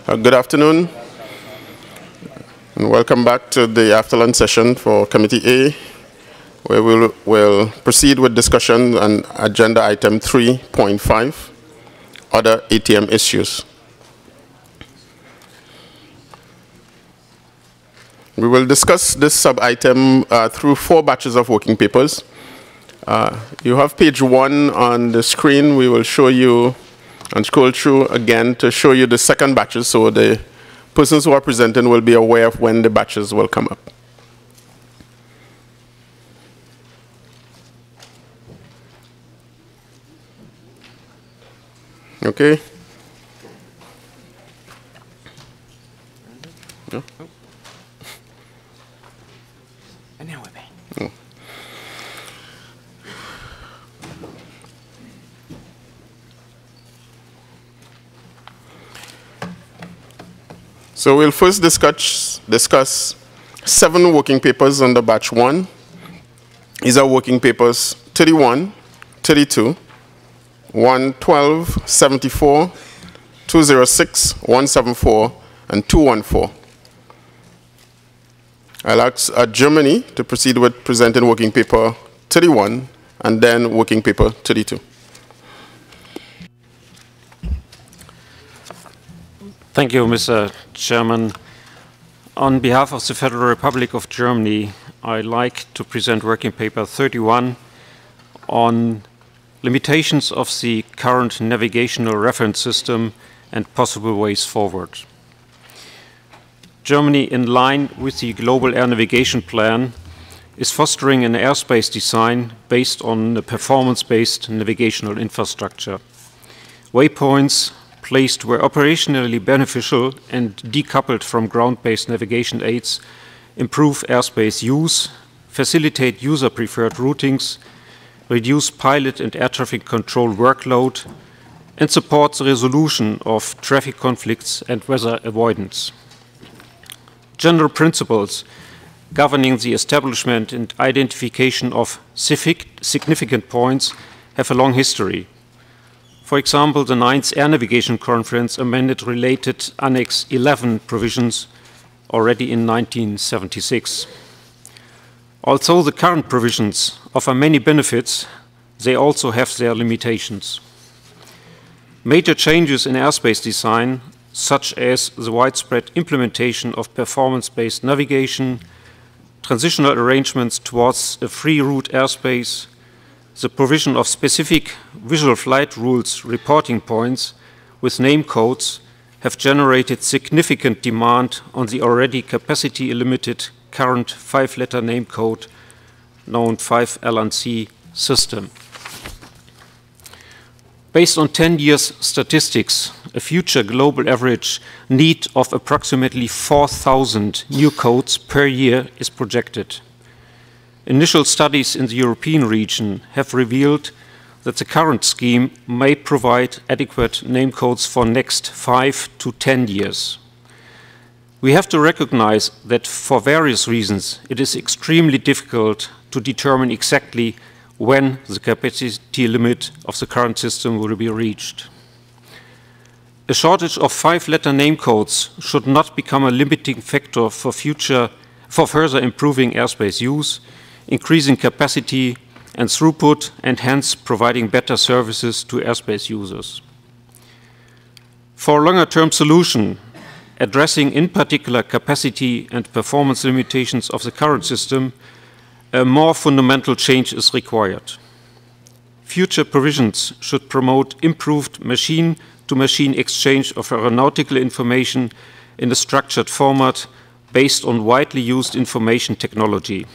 Good afternoon, and welcome back to the after-lunch session for Committee A, where we'll proceed with discussion on Agenda Item 3.5, Other ATM Issues. We will discuss this sub-item through 4 batches of working papers. You have page 1 on the screen. We will show you and scroll through again to show you the second batches, so the persons who are presenting will be aware of when the batches will come up. Okay? No? Oh. So we'll first discuss 7 working papers under batch 1. These are working papers 31, 32, 112, 74, 206, 174, and 214. I'll ask Germany to proceed with presenting working paper 31 and then working paper 32. Thank you, Mr. Chairman. On behalf of the Federal Republic of Germany, I'd like to present working paper 31 on limitations of the current navigational reference system and possible ways forward. Germany, in line with the Global Air Navigation Plan, is fostering an airspace design based on a performance-based navigational infrastructure. Waypoints placed where operationally beneficial and decoupled from ground-based navigation aids improve airspace use, facilitate user-preferred routings, reduce pilot and air traffic control workload, and support the resolution of traffic conflicts and weather avoidance. General principles governing the establishment and identification of significant points have a long history. For example, the 9th Air Navigation Conference amended related Annex 11 provisions already in 1976. Although the current provisions offer many benefits, they also have their limitations. Major changes in airspace design, such as the widespread implementation of performance-based navigation, transitional arrangements towards a free route airspace, the provision of specific visual flight rules reporting points with name codes have generated significant demand on the already capacity-limited current 5-letter name code known 5LNC system. Based on 10 years statistics, a future global average need of approximately 4,000 new codes per year is projected. Initial studies in the European region have revealed that the current scheme may provide adequate name codes for next 5 to 10 years. We have to recognize that for various reasons it is extremely difficult to determine exactly when the capacity limit of the current system will be reached. A shortage of 5-letter name codes should not become a limiting factor for further improving airspace use, increasing capacity and throughput, and hence providing better services to airspace users. For a longer-term solution, addressing in particular capacity and performance limitations of the current system, a more fundamental change is required. Future provisions should promote improved machine-to-machine exchange of aeronautical information in a structured format based on widely used information technology.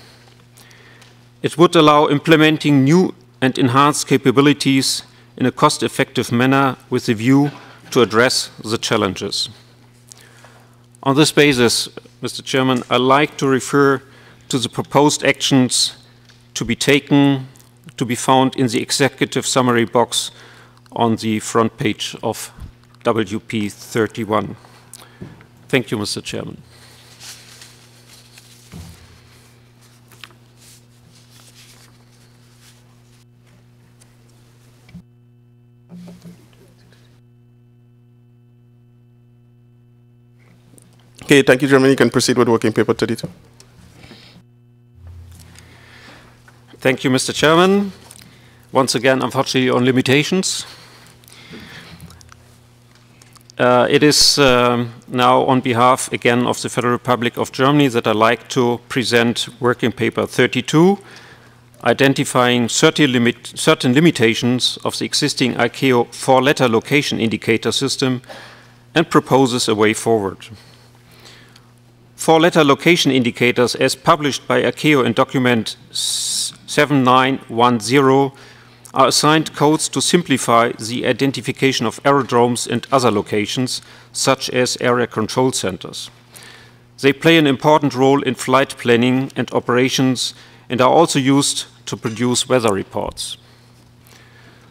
It would allow implementing new and enhanced capabilities in a cost-effective manner with a view to address the challenges. On this basis, Mr. Chairman, I'd like to refer to the proposed actions to be taken, to be found in the executive summary box on the front page of WP 31. Thank you, Mr. Chairman. Okay, thank you, Germany. You can proceed with working paper 32. Thank you, Mr. Chairman. Once again, unfortunately, on limitations. It is now on behalf, again, of the Federal Republic of Germany that I'd like to present working paper 32, identifying certain limitations of the existing ICAO four-letter location indicator system and proposes a way forward. Four-letter location indicators, as published by ICAO in document 7910, are assigned codes to simplify the identification of aerodromes and other locations, such as area control centers. They play an important role in flight planning and operations and are also used to produce weather reports.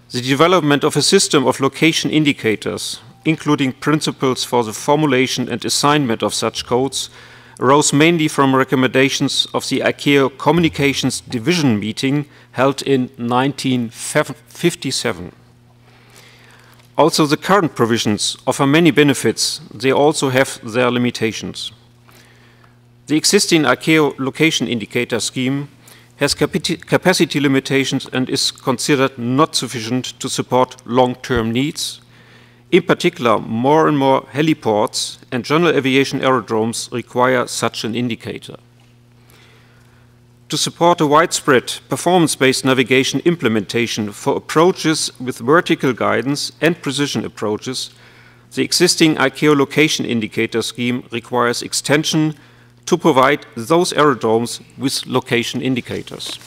The development of a system of location indicators, including principles for the formulation and assignment of such codes, arose mainly from recommendations of the ICAO Communications Division meeting held in 1957. Also, the current provisions offer many benefits. They also have their limitations. The existing ICAO location indicator scheme has capacity limitations and is considered not sufficient to support long-term needs. In particular, more and more heliports and general aviation aerodromes require such an indicator. To support a widespread performance-based navigation implementation for approaches with vertical guidance and precision approaches, the existing ICAO location indicator scheme requires extension to provide those aerodromes with location indicators.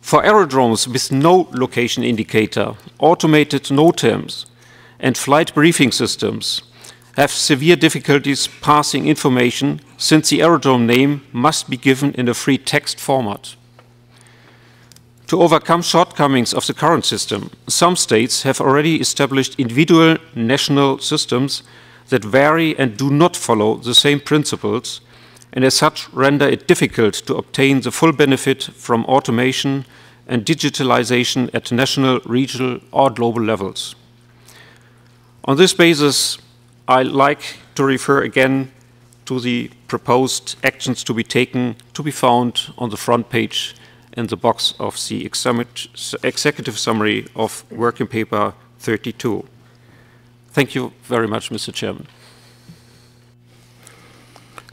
For aerodromes with no location indicator, automated NOTAMs and flight briefing systems have severe difficulties passing information since the aerodrome name must be given in a free text format. To overcome shortcomings of the current system, some states have already established individual national systems that vary and do not follow the same principles, and as such render it difficult to obtain the full benefit from automation and digitalization at national, regional, or global levels. On this basis, I'd like to refer again to the proposed actions to be taken, to be found on the front page in the box of the executive summary of working paper 32. Thank you very much, Mr. Chairman.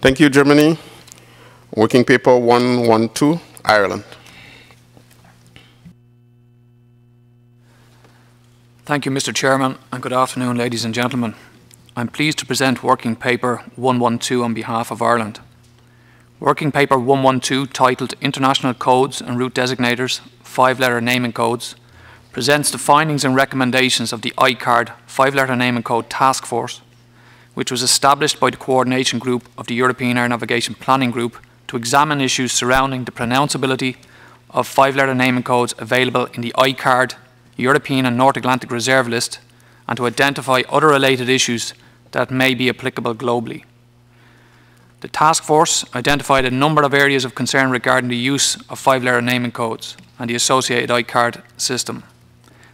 Thank you, Germany. Working paper 112, Ireland. Thank you, Mr. Chairman, and good afternoon, ladies and gentlemen. I'm pleased to present Working Paper 112 on behalf of Ireland. Working Paper 112, titled International Codes and Route Designators, 5-letter naming codes, presents the findings and recommendations of the ICARD 5-letter naming code task force, which was established by the coordination group of the European Air Navigation Planning Group to examine issues surrounding the pronounceability of 5-letter naming codes available in the ICARD European and North Atlantic Reserve List, and to identify other related issues that may be applicable globally. The task force identified a number of areas of concern regarding the use of 5-letter naming codes and the associated ICARD system.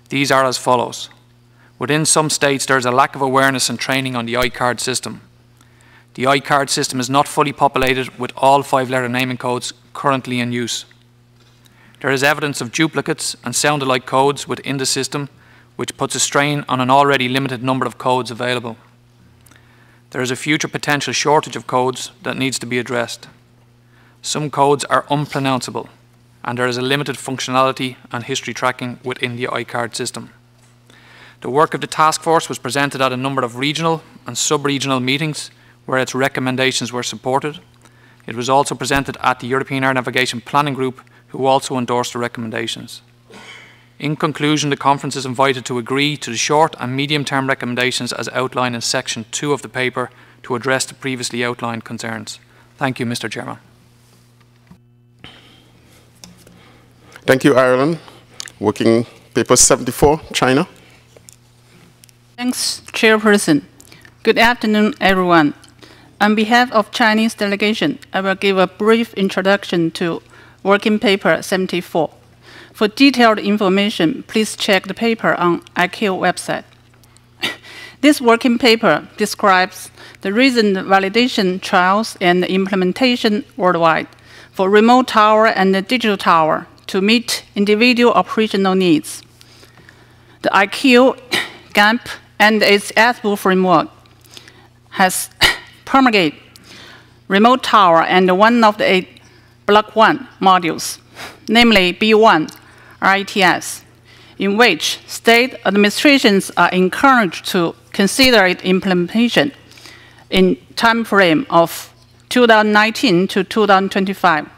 These are as follows. Within some states, there is a lack of awareness and training on the ICARD system. The ICARD system is not fully populated with all 5-letter naming codes currently in use. There is evidence of duplicates and sound-alike codes within the system, which puts a strain on an already limited number of codes available. There is a future potential shortage of codes that needs to be addressed. Some codes are unpronounceable, and there is a limited functionality and history tracking within the ICARD system. The work of the task force was presented at a number of regional and sub-regional meetings where its recommendations were supported. It was also presented at the European Air Navigation Planning Group, who also endorsed the recommendations. In conclusion, the conference is invited to agree to the short and medium-term recommendations as outlined in section 2 of the paper to address the previously outlined concerns. Thank you, Mr. Chairman. Thank you, Ireland. Working paper 74, China. Thanks, Chairperson. Good afternoon, everyone. On behalf of Chinese delegation, I will give a brief introduction to Working Paper 74. For detailed information, please check the paper on ICAO website. This working paper describes the recent validation trials and implementation worldwide for remote tower and the digital tower to meet individual operational needs. The IQ, GAMP, and its ASBO framework has promulgated remote tower and one of the 8 Block 1 modules, namely B1 RITS, in which state administrations are encouraged to consider its implementation in time frame of 2019 to 2025,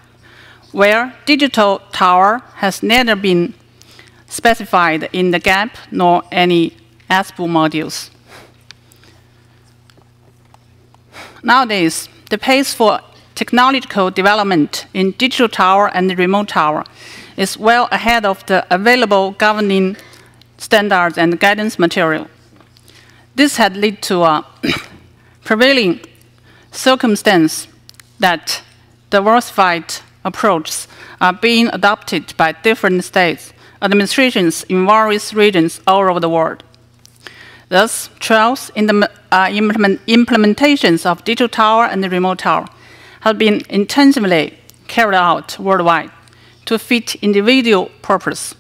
where digital tower has neither been specified in the GAP nor any ASBO modules. Nowadays, the pace for technological development in digital tower and remote tower is well ahead of the available governing standards and guidance material. This had led to a prevailing circumstance that diversified approaches are being adopted by different states, administrations in various regions all over the world. Thus, trials in the implementations of digital tower and the remote tower have been intensively carried out worldwide to fit individual purpose.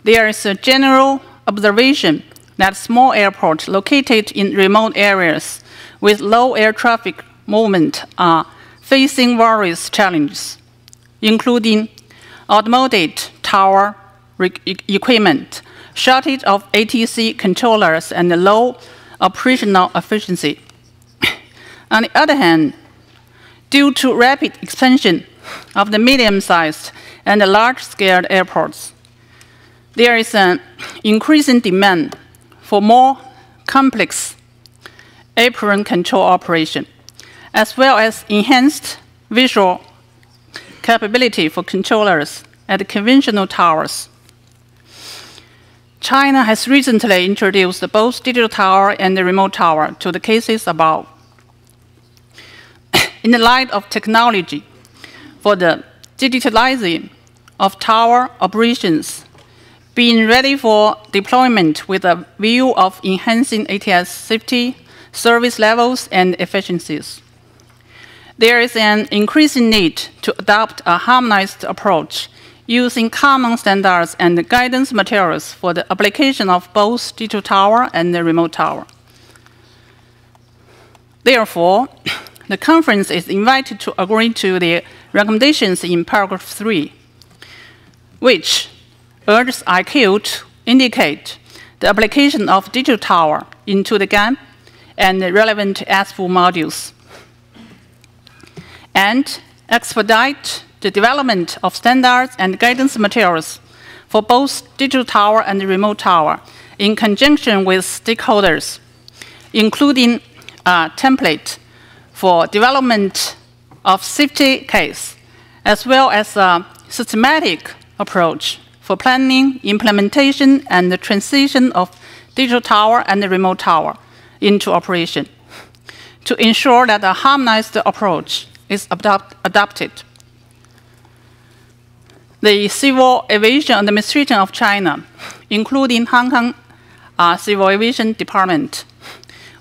There is a general observation that small airports located in remote areas with low air traffic movement are facing various challenges, including outmoded tower equipment, shortage of ATC controllers, and low operational efficiency. On the other hand, due to rapid expansion of the medium-sized and large-scale airports, there is an increasing demand for more complex apron control operation, as well as enhanced visual capability for controllers at conventional towers. China has recently introduced both digital tower and the remote tower to the cases above. In the light of technology for the digitalizing of tower operations, being ready for deployment with a view of enhancing ATS safety, service levels, and efficiencies, there is an increasing need to adopt a harmonized approach using common standards and guidance materials for the application of both digital tower and the remote tower. Therefore, the conference is invited to agree to the recommendations in paragraph 3, which urges IQ to indicate the application of digital tower into the GAMP and the relevant ASBO modules, and expedite the development of standards and guidance materials for both digital tower and remote tower in conjunction with stakeholders, including a template for development of safety case, as well as a systematic approach for planning, implementation, and the transition of digital tower and the remote tower into operation to ensure that a harmonized approach is adopted. The Civil Aviation Administration of China, including Hong Kong Civil Aviation Department,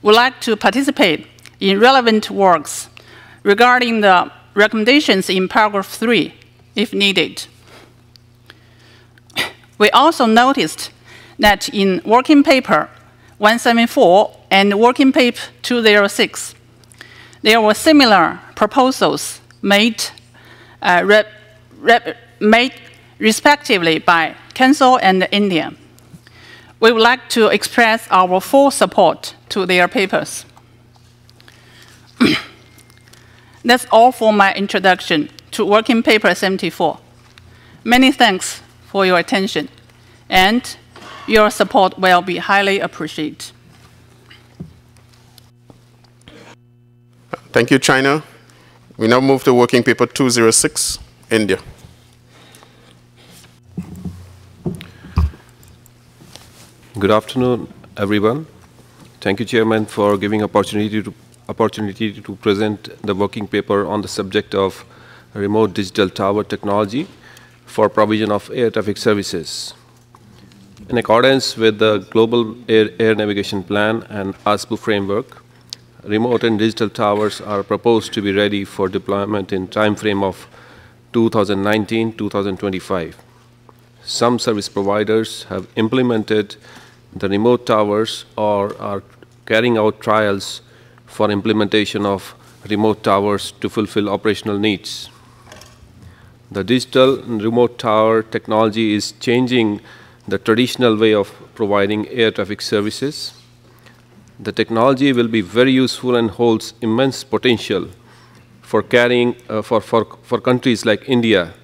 would like to participate in relevant works regarding the recommendations in paragraph 3, if needed. We also noticed that in working paper 174 and working paper 206, there were similar proposals made respectively by Council and India. We would like to express our full support to their papers. That's all for my introduction to working paper 74. Many thanks for your attention, and your support will be highly appreciated. Thank you, China. We now move to working paper 206, India. Good afternoon, everyone. Thank you, Chairman, for giving opportunity to present the working paper on the subject of remote digital tower technology for provision of air traffic services. In accordance with the Global Air Navigation Plan and ASBU framework, remote and digital towers are proposed to be ready for deployment in time frame of 2019-2025. Some service providers have implemented the remote towers or are carrying out trials for implementation of remote towers to fulfill operational needs. The digital and remote tower technology is changing the traditional way of providing air traffic services. The technology will be very useful and holds immense potential for carrying for countries like India,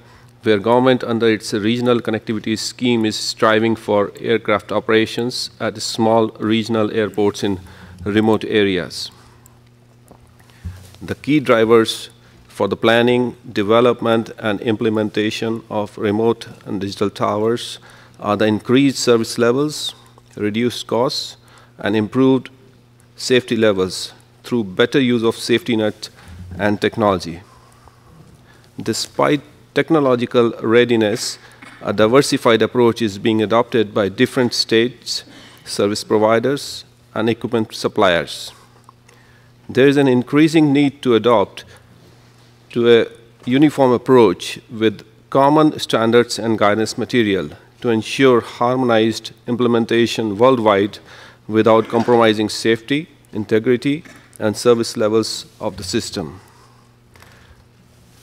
where government under its regional connectivity scheme is striving for aircraft operations at small regional airports in remote areas. The key drivers for the planning, development, and implementation of remote and digital towers are the increased service levels, reduced costs, and improved safety levels through better use of safety net and technology. Despite technological readiness, a diversified approach is being adopted by different states, service providers, and equipment suppliers. There is an increasing need to adopt to a uniform approach with common standards and guidance material to ensure harmonized implementation worldwide without compromising safety, integrity, and service levels of the system.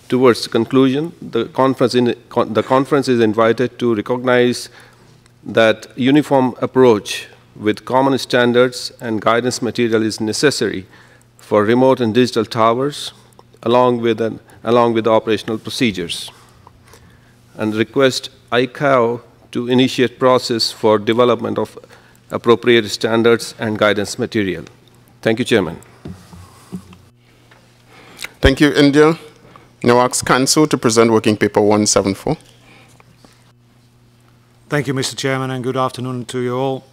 Towards the conclusion, the conference is invited to recognize that uniform approach with common standards and guidance material is necessary for remote and digital towers, along with the operational procedures, and request ICAO to initiate process for development of appropriate standards and guidance material. Thank you, Chairman. Thank you, India. Now ask Kanso to present Working Paper 174. Thank you, Mr. Chairman, and good afternoon to you all.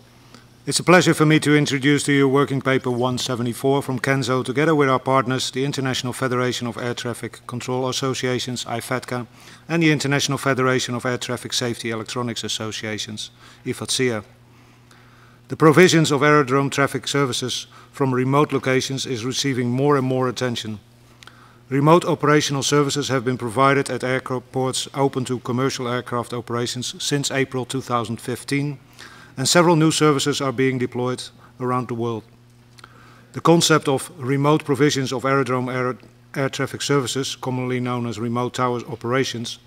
It's a pleasure for me to introduce to you Working Paper 174 from KENZO, together with our partners, the International Federation of Air Traffic Control Associations, IFATCA, and the International Federation of Air Traffic Safety Electronics Associations, IFATSIA. The provisions of aerodrome traffic services from remote locations is receiving more and more attention. Remote operational services have been provided at airports open to commercial aircraft operations since April 2015, and several new services are being deployed around the world. The concept of remote provisions of aerodrome air traffic services, commonly known as remote towers operations,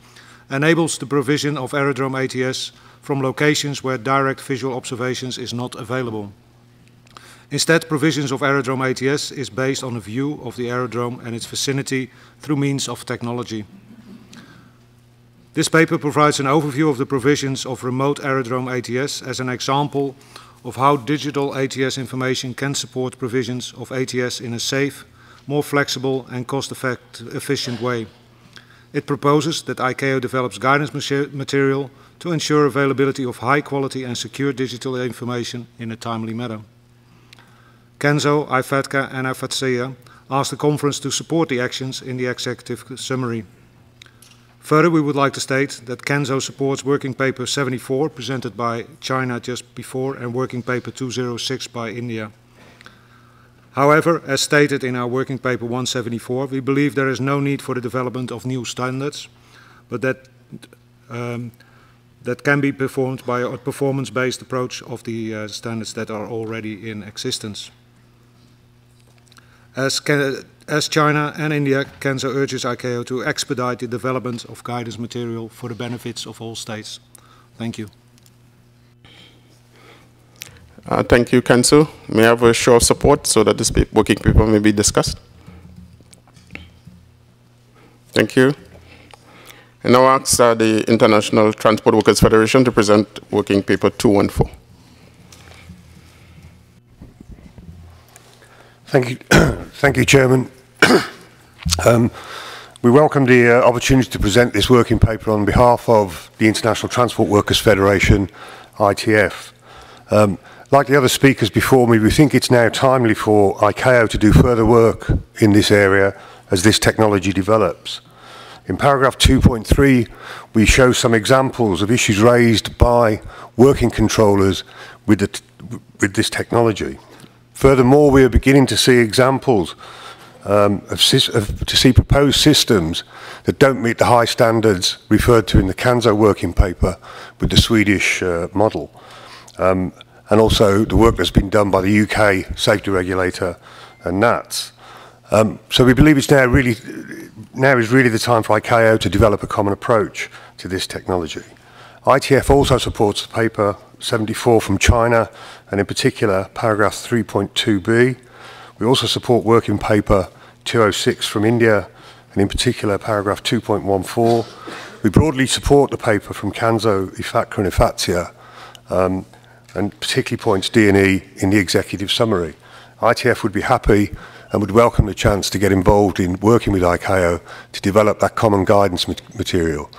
enables the provision of aerodrome ATS from locations where direct visual observations is not available. Instead, provisions of aerodrome ATS is based on a view of the aerodrome and its vicinity through means of technology. This paper provides an overview of the provisions of remote aerodrome ATS as an example of how digital ATS information can support provisions of ATS in a safe, more flexible and cost-efficient way. It proposes that ICAO develops guidance material to ensure availability of high quality and secure digital information in a timely manner. KENZO, IFATCA and IFATSIA asked the conference to support the actions in the executive summary. Further, we would like to state that KENZO supports Working Paper 74, presented by China just before, and Working Paper 206 by India. However, as stated in our Working Paper 174, we believe there is no need for the development of new standards, but that can be performed by a performance-based approach of the standards that are already in existence. As China and India, KENZO urges ICAO to expedite the development of guidance material for the benefits of all states. Thank you. Thank you, Kanso. May I have a show of support so that this working paper may be discussed? Thank you. And now ask the International Transport Workers Federation to present Working Paper 214. Thank you, thank you, Chairman. We welcome the opportunity to present this working paper on behalf of the International Transport Workers Federation, ITF. Like the other speakers before me, we think it's now timely for ICAO to do further work in this area as this technology develops. In paragraph 2.3, we show some examples of issues raised by working controllers with this technology. Furthermore, we are beginning to see examples to see proposed systems that don't meet the high standards referred to in the CANZO working paper with the Swedish model. And also the work that's been done by the UK safety regulator and NATS. So we believe now is really the time for ICAO to develop a common approach to this technology. ITF also supports the paper 74 from China, and in particular paragraph 3.2b. We also support working paper 206 from India, and in particular paragraph 2.14. We broadly support the paper from CANZO, IFACRA and IFATSIA, and particularly points D and E in the executive summary. ITF would be happy and would welcome the chance to get involved in working with ICAO to develop that common guidance material.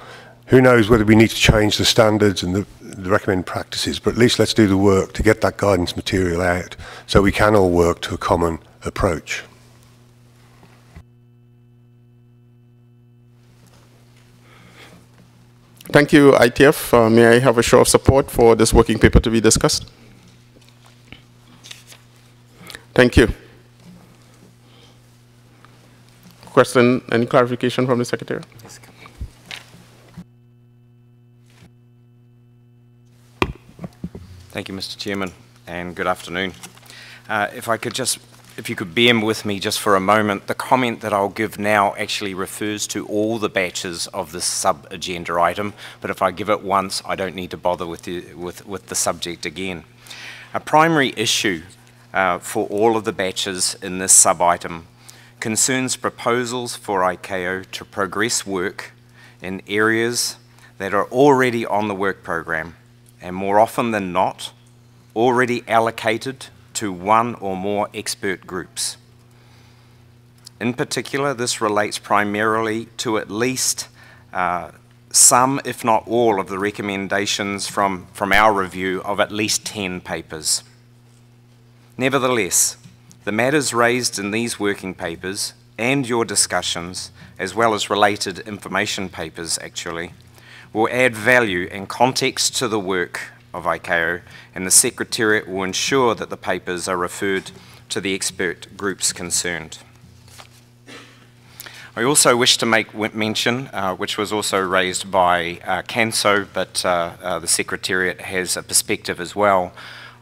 Who knows whether we need to change the standards and the recommended practices, but at least let's do the work to get that guidance material out so we can all work to a common approach. Thank you, ITF. May I have a show of support for this working paper to be discussed? Thank you. Question, any clarification from the Secretary? Yes. Thank you, Mr. Chairman, and good afternoon. If you could bear with me just for a moment, the comment that I'll give now actually refers to all the batches of this sub-agenda item, but if I give it once, I don't need to bother with the subject again. A primary issue for all of the batches in this sub-item concerns proposals for ICAO to progress work in areas that are already on the work program, and more often than not, already allocated to one or more expert groups. In particular, this relates primarily to at least some, if not all, of the recommendations from our review of at least 10 papers. Nevertheless, the matters raised in these working papers and your discussions, as well as related information papers actually, will add value and context to the work of ICAO, and the Secretariat will ensure that the papers are referred to the expert groups concerned. I also wish to make mention, which was also raised by CANZO, but the Secretariat has a perspective as well,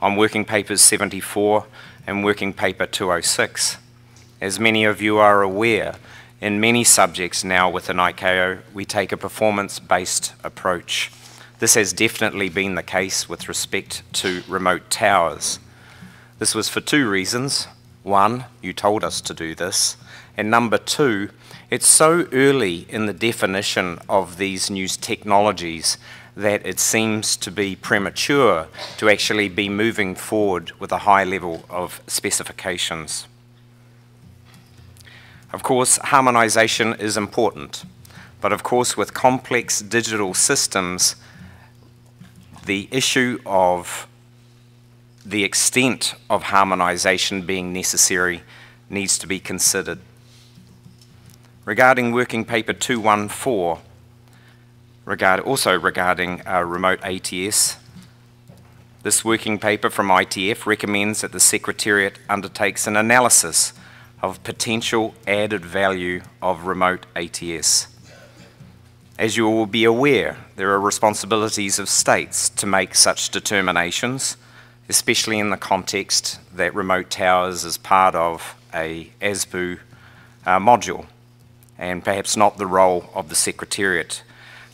on working papers 74 and working paper 206. As many of you are aware, in many subjects now within ICAO, we take a performance-based approach. This has definitely been the case with respect to remote towers. This was for two reasons. One, you told us to do this, and number two, it's so early in the definition of these new technologies that it seems to be premature to actually be moving forward with a high level of specifications. Of course, harmonization is important, but of course with complex digital systems, the issue of the extent of harmonization being necessary needs to be considered. Regarding working paper 214, also regarding remote ATS, this working paper from ITF recommends that the Secretariat undertakes an analysis of potential added value of remote ATS. As you will be aware, there are responsibilities of states to make such determinations, especially in the context that remote towers is part of a ASBU module, and perhaps not the role of the Secretariat.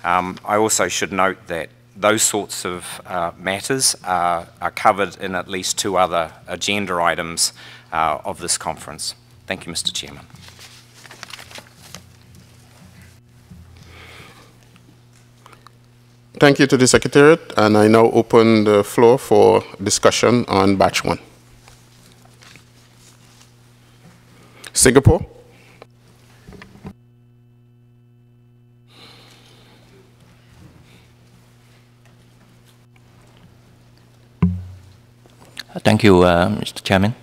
I also should note that those sorts of matters are covered in at least two other agenda items of this conference. Thank you, Mr. Chairman. Thank you to the Secretariat, and I now open the floor for discussion on batch 1. Singapore. Thank you, Mr. Chairman.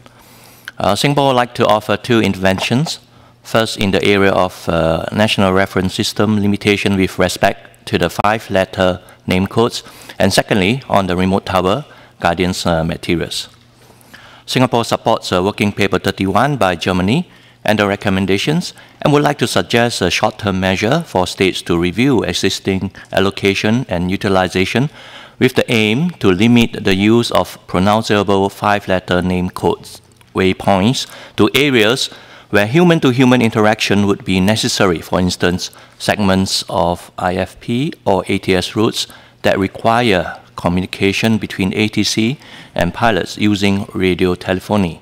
Singapore would like to offer two interventions. First, in the area of national reference system limitation with respect to the 5-letter name codes, and secondly, on the remote tower guidance materials. Singapore supports Working Paper 31 by Germany and the recommendations, and would like to suggest a short-term measure for states to review existing allocation and utilization with the aim to limit the use of pronounceable 5-letter name codes waypoints to areas where human-to-human interaction would be necessary, for instance, segments of IFP or ATS routes that require communication between ATC and pilots using radio telephony.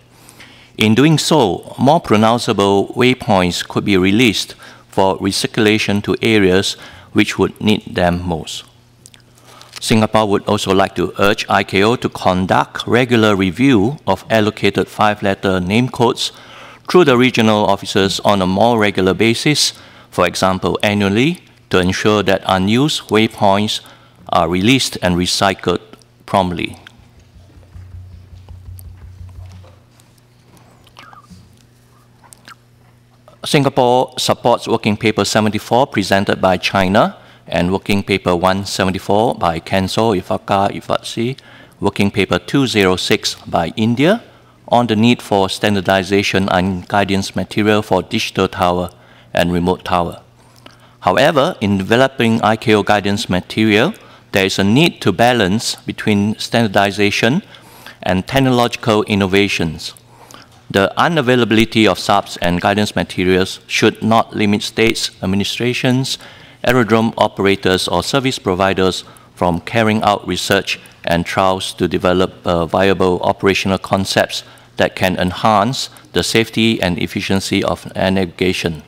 In doing so, more pronounceable waypoints could be released for recirculation to areas which would need them most. Singapore would also like to urge ICAO to conduct regular review of allocated 5-letter name codes through the regional officers on a more regular basis, for example, annually, to ensure that unused waypoints are released and recycled promptly. Singapore supports Working Paper 74 presented by China and Working Paper 174 by Kenzo, Ifaka, Ifatsi, Working Paper 206 by India on the need for standardization and guidance material for digital tower and remote tower. However, in developing ICAO guidance material, there is a need to balance between standardization and technological innovations. The unavailability of subs and guidance materials should not limit states, administrations, aerodrome operators, or service providers from carrying out research and trials to develop viable operational concepts that can enhance the safety and efficiency of air navigation.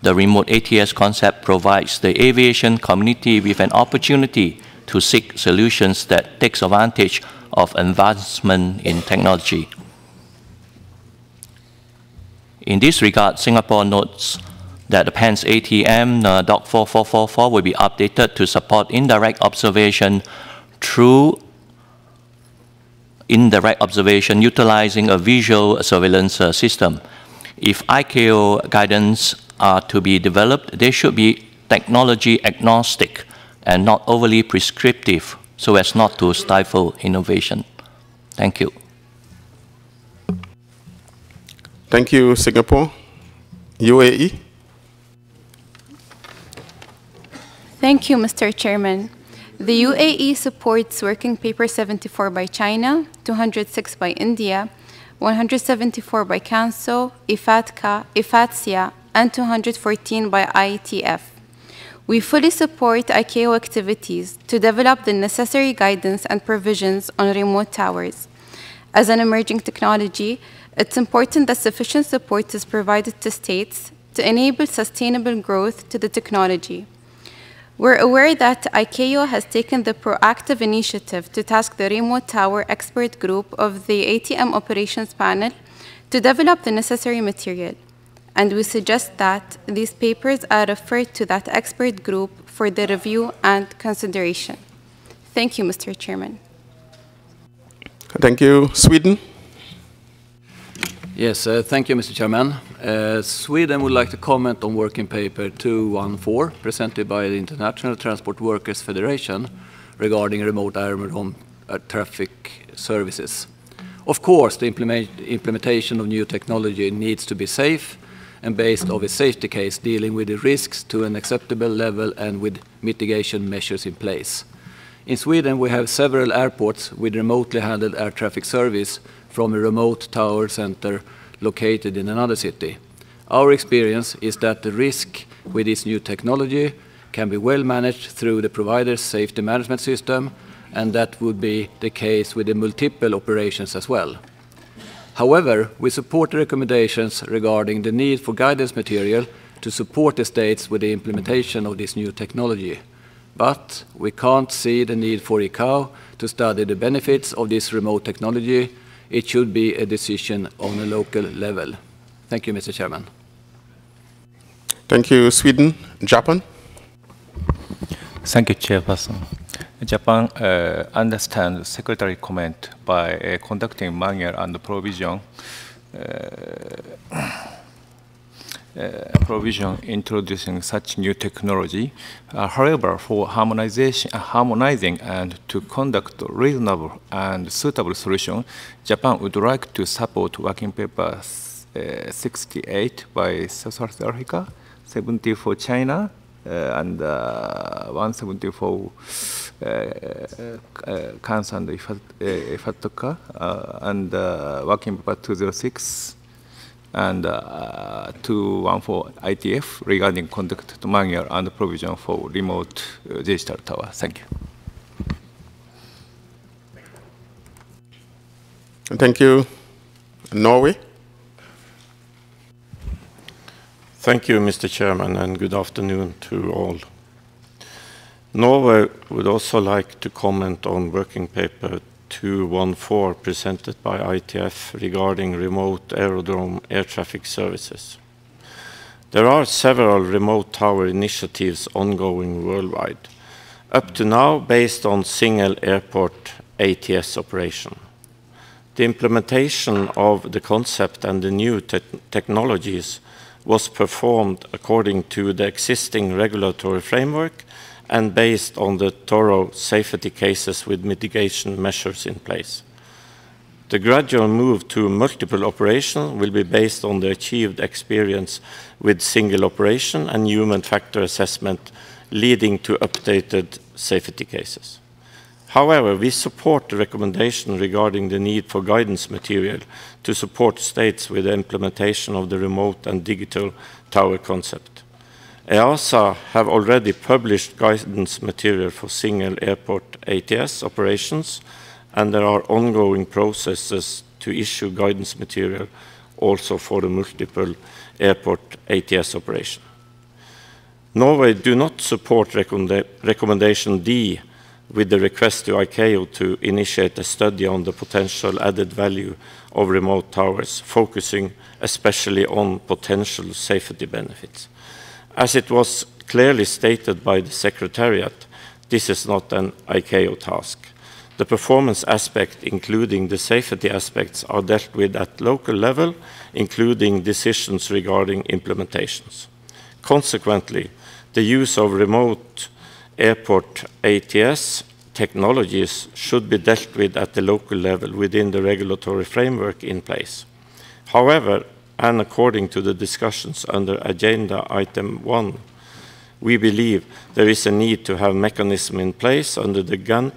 The remote ATS concept provides the aviation community with an opportunity to seek solutions that takes advantage of advancement in technology. In this regard, Singapore notes that the PAN's ATM Doc 4444 will be updated to support indirect observation through indirect observation utilizing a visual surveillance system. If ICAO guidance are to be developed, they should be technology agnostic and not overly prescriptive so as not to stifle innovation. Thank you. Thank you, Singapore. UAE? Thank you, Mr. Chairman. The UAE supports Working Paper 74 by China, 206 by India, 174 by Kanso, IFATCA, IFATSIA, and 214 by IETF. We fully support ICAO activities to develop the necessary guidance and provisions on remote towers. As an emerging technology, it's important that sufficient support is provided to states to enable sustainable growth to the technology. We're aware that ICAO has taken the proactive initiative to task the Remote Tower Expert Group of the ATM Operations Panel to develop the necessary material, and we suggest that these papers are referred to that expert group for the review and consideration. Thank you, Mr. Chairman. Thank you. Sweden? Yes, thank you, Mr. Chairman. Sweden would like to comment on Working Paper 214, presented by the International Transport Workers Federation regarding remote aerodrome traffic services. Of course, the implementation of new technology needs to be safe and based on a safety case dealing with the risks to an acceptable level and with mitigation measures in place. In Sweden, we have several airports with remotely handled air traffic service from a remote tower center located in another city. Our experience is that the risk with this new technology can be well managed through the provider's safety management system, and that would be the case with the multiple operations as well. However, we support the recommendations regarding the need for guidance material to support the states with the implementation of this new technology. But we can't see the need for ICAO to study the benefits of this remote technology. It should be a decision on a local level. Thank you, Mr. Chairman. Thank you, Sweden. Japan? Thank you, Chairperson. Japan understands Secretary comment by conducting manual and provision provision introducing such new technology. However, for harmonizing and to conduct reasonable and suitable solution, Japan would like to support Working Paper 68 by South Africa, 70 for China, and 174 CANS and IFATCA, and Working Paper 206 and 214 ITF regarding conduct manual and provision for remote digital tower. Thank you. Thank you. Norway. Thank you, Mr. Chairman, and good afternoon to all. Norway would also like to comment on Working Paper 214 presented by ITF regarding remote aerodrome air traffic services. There are several remote tower initiatives ongoing worldwide, up to now based on single airport ATS operation. The implementation of the concept and the new technologies was performed according to the existing regulatory framework and based on the thorough safety cases with mitigation measures in place. The gradual move to multiple operation will be based on the achieved experience with single operation and human factor assessment, leading to updated safety cases. However, we support the recommendation regarding the need for guidance material to support states with the implementation of the remote and digital tower concept. EASA have already published guidance material for single airport ATS operations, and there are ongoing processes to issue guidance material also for the multiple airport ATS operation. Norway do not support recommendation D with the request to ICAO to initiate a study on the potential added value of remote towers, focusing especially on potential safety benefits. As it was clearly stated by the Secretariat, this is not an ICAO task. The performance aspect, including the safety aspects, are dealt with at local level, including decisions regarding implementations. Consequently, the use of remote airport ATS technologies should be dealt with at the local level within the regulatory framework in place. However, and according to the discussions under Agenda Item 1, we believe there is a need to have mechanism in place under the GANP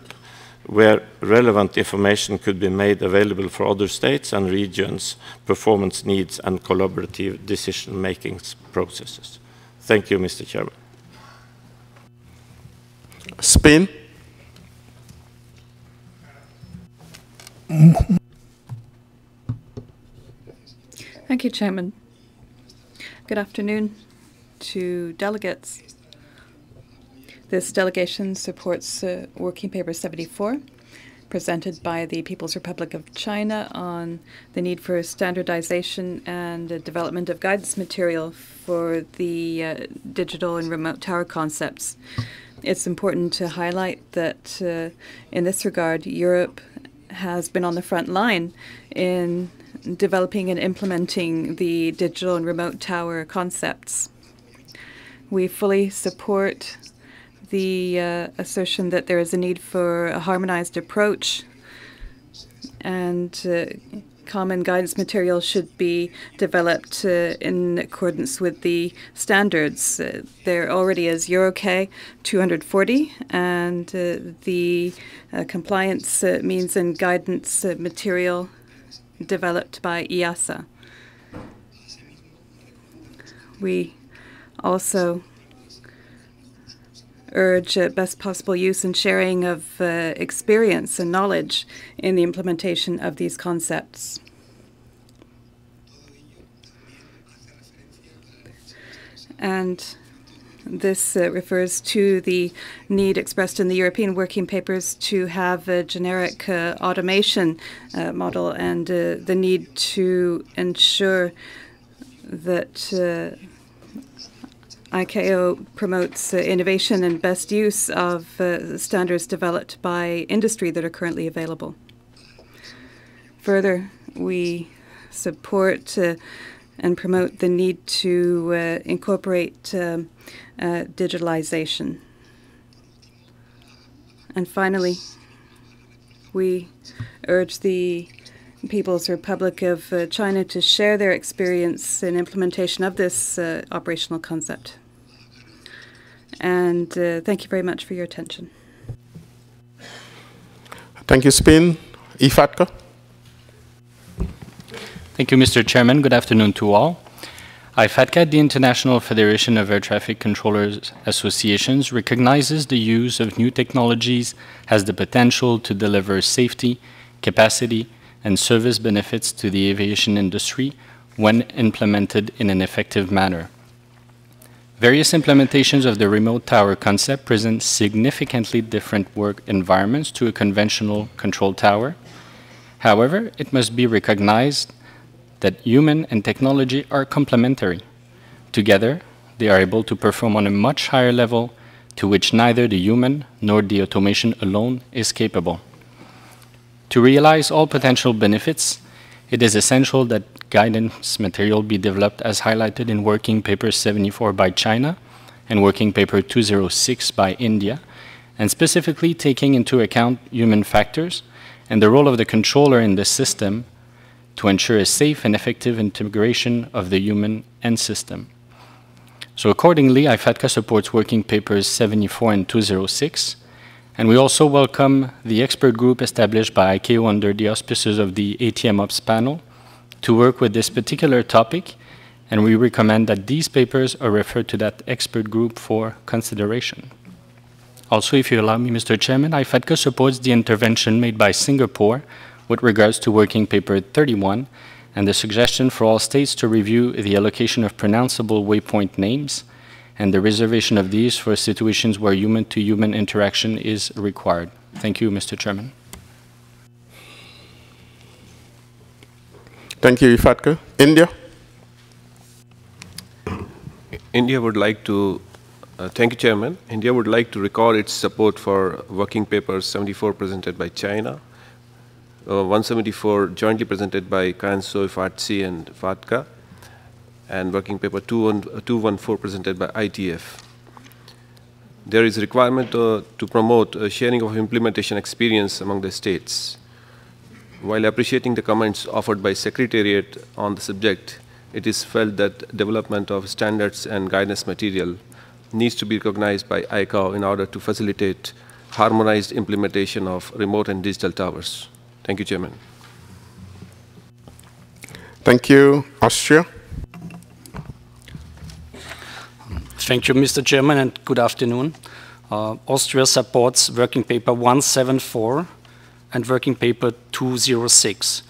where relevant information could be made available for other states and regions' performance needs and collaborative decision-making processes. Thank you, Mr. Chairman. Spain. Thank you, Chairman. Good afternoon to delegates. This delegation supports Working Paper 74, presented by the People's Republic of China on the need for standardization and development of guidance material for the digital and remote tower concepts. It's important to highlight that in this regard, Europe has been on the front line in developing and implementing the digital and remote tower concepts. We fully support the assertion that there is a need for a harmonized approach, and common guidance material should be developed in accordance with the standards. There already is EuroK 240, and the compliance means and guidance material developed by EASA. We also urge best possible use and sharing of experience and knowledge in the implementation of these concepts. And this refers to the need expressed in the European working papers to have a generic automation model, and the need to ensure that ICAO promotes innovation and best use of standards developed by industry that are currently available. Further, we support and promote the need to incorporate digitalization. And finally, we urge the People's Republic of China to share their experience in implementation of this operational concept. And thank you very much for your attention. Thank you, Spain. IFATCA. Thank you, Mr. Chairman. Good afternoon to all. IFATCA, the International Federation of Air Traffic Controllers Associations, recognizes the use of new technologies has the potential to deliver safety, capacity, and service benefits to the aviation industry when implemented in an effective manner. Various implementations of the remote tower concept present significantly different work environments to a conventional control tower. However, it must be recognized that human and technology are complementary. Together, they are able to perform on a much higher level to which neither the human nor the automation alone is capable. To realize all potential benefits, it is essential that guidance material be developed as highlighted in Working Paper 74 by China and Working Paper 206 by India, and specifically taking into account human factors and the role of the controller in the system to ensure a safe and effective integration of the human and system. So accordingly, IFATCA supports Working Papers 74 and 206, and we also welcome the expert group established by ICAO under the auspices of the ATM Ops panel to work with this particular topic, and we recommend that these papers are referred to that expert group for consideration. Also, if you allow me, Mr. Chairman, IFATCA supports the intervention made by Singapore with regards to Working Paper 31 and the suggestion for all states to review the allocation of pronounceable waypoint names and the reservation of these for situations where human-to-human interaction is required. Thank you, Mr. Chairman. Thank you, IFATCA. India? India would like to, thank you, Chairman. India would like to record its support for Working Paper 74 presented by China, 174 jointly presented by CANSO, FATSI, and FATCA, and Working Paper 214 presented by ITF. There is a requirement to promote a sharing of implementation experience among the states. While appreciating the comments offered by Secretariat on the subject, it is felt that development of standards and guidance material needs to be recognized by ICAO in order to facilitate harmonized implementation of remote and digital towers. Thank you, Chairman. Thank you. Austria? Thank you, Mr. Chairman, and good afternoon. Austria supports Working Paper 174 and Working Paper 206,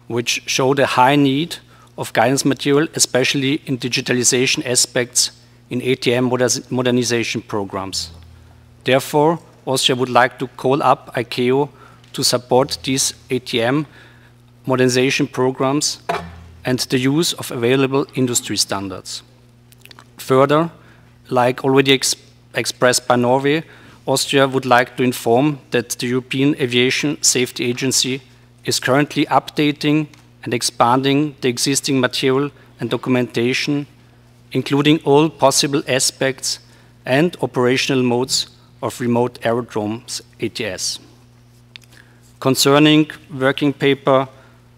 which show the high need of guidance material, especially in digitalization aspects in ATM modernization programs. Therefore, Austria would like to call up ICAO to support these ATM modernization programs and the use of available industry standards. Further, like already expressed by Norway, Austria would like to inform that the European Aviation Safety Agency is currently updating and expanding the existing material and documentation, including all possible aspects and operational modes of remote aerodromes ATS. Concerning Working Paper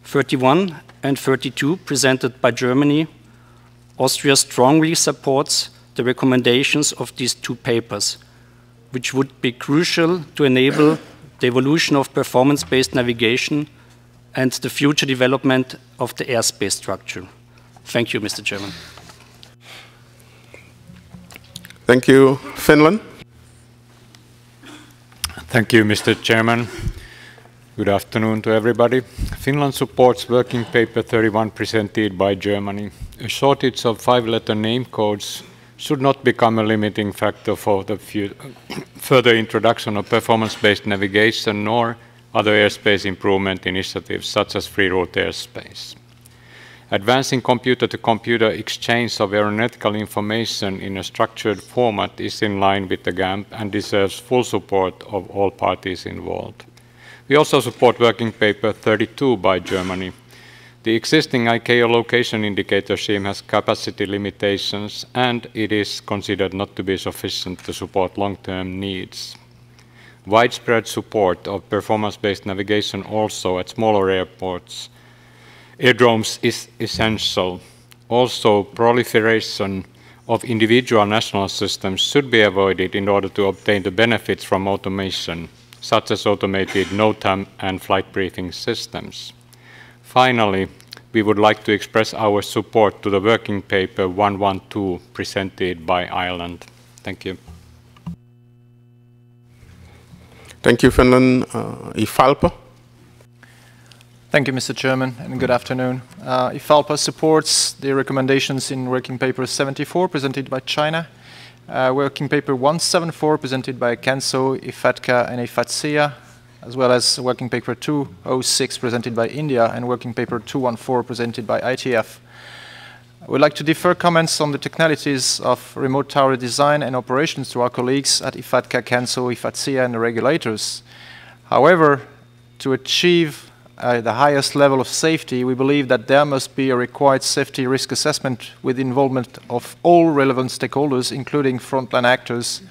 31 and 32 presented by Germany, Austria strongly supports the recommendations of these two papers, which would be crucial to enable the evolution of performance-based navigation and the future development of the airspace structure. Thank you, Mr. Chairman. Thank you. Finland? Thank you, Mr. Chairman. Good afternoon to everybody. Finland supports Working Paper 31 presented by Germany. A shortage of 5-letter name codes should not become a limiting factor for the further introduction of performance-based navigation nor other airspace improvement initiatives such as free route airspace. Advancing computer-to-computer exchange of aeronautical information in a structured format is in line with the GAMP and deserves full support of all parties involved. We also support Working Paper 32 by Germany. The existing ICAO location indicator scheme has capacity limitations, and it is considered not to be sufficient to support long-term needs. Widespread support of performance-based navigation also at smaller airdromes is essential. Also, proliferation of individual national systems should be avoided in order to obtain the benefits from automation, such as automated NOTAM and flight briefing systems. Finally, we would like to express our support to the working paper 112 presented by Ireland. Thank you. Thank you, Finland. IFALPA. Thank you, Mr. Chairman, and good afternoon. IFALPA supports the recommendations in Working Paper 74 presented by China, Working Paper 174 presented by CANSO, IFATCA, and IFATSIA, as well as Working Paper 206 presented by India and Working Paper 214 presented by ITF. I would like to defer comments on the technicalities of remote tower design and operations to our colleagues at IFATCA, CANSO, IFATSIA, and the regulators. However, to achieve the highest level of safety, we believe that there must be a required safety risk assessment with involvement of all relevant stakeholders, including frontline actors.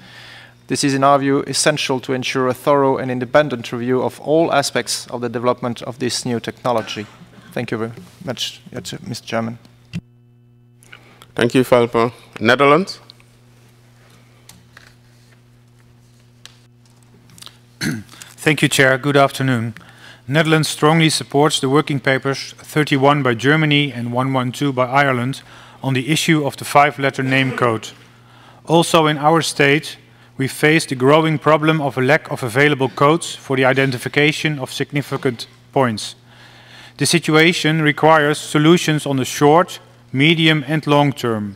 This is, in our view, essential to ensure a thorough and independent review of all aspects of the development of this new technology. Thank you very much, Mr. Chairman. Thank you, Falpa. Netherlands. Thank you, Chair. Good afternoon. Netherlands strongly supports the working papers 31 by Germany and 112 by Ireland on the issue of the 5-letter name code. Also in our state, we face the growing problem of a lack of available codes for the identification of significant points. The situation requires solutions on the short, medium and long term.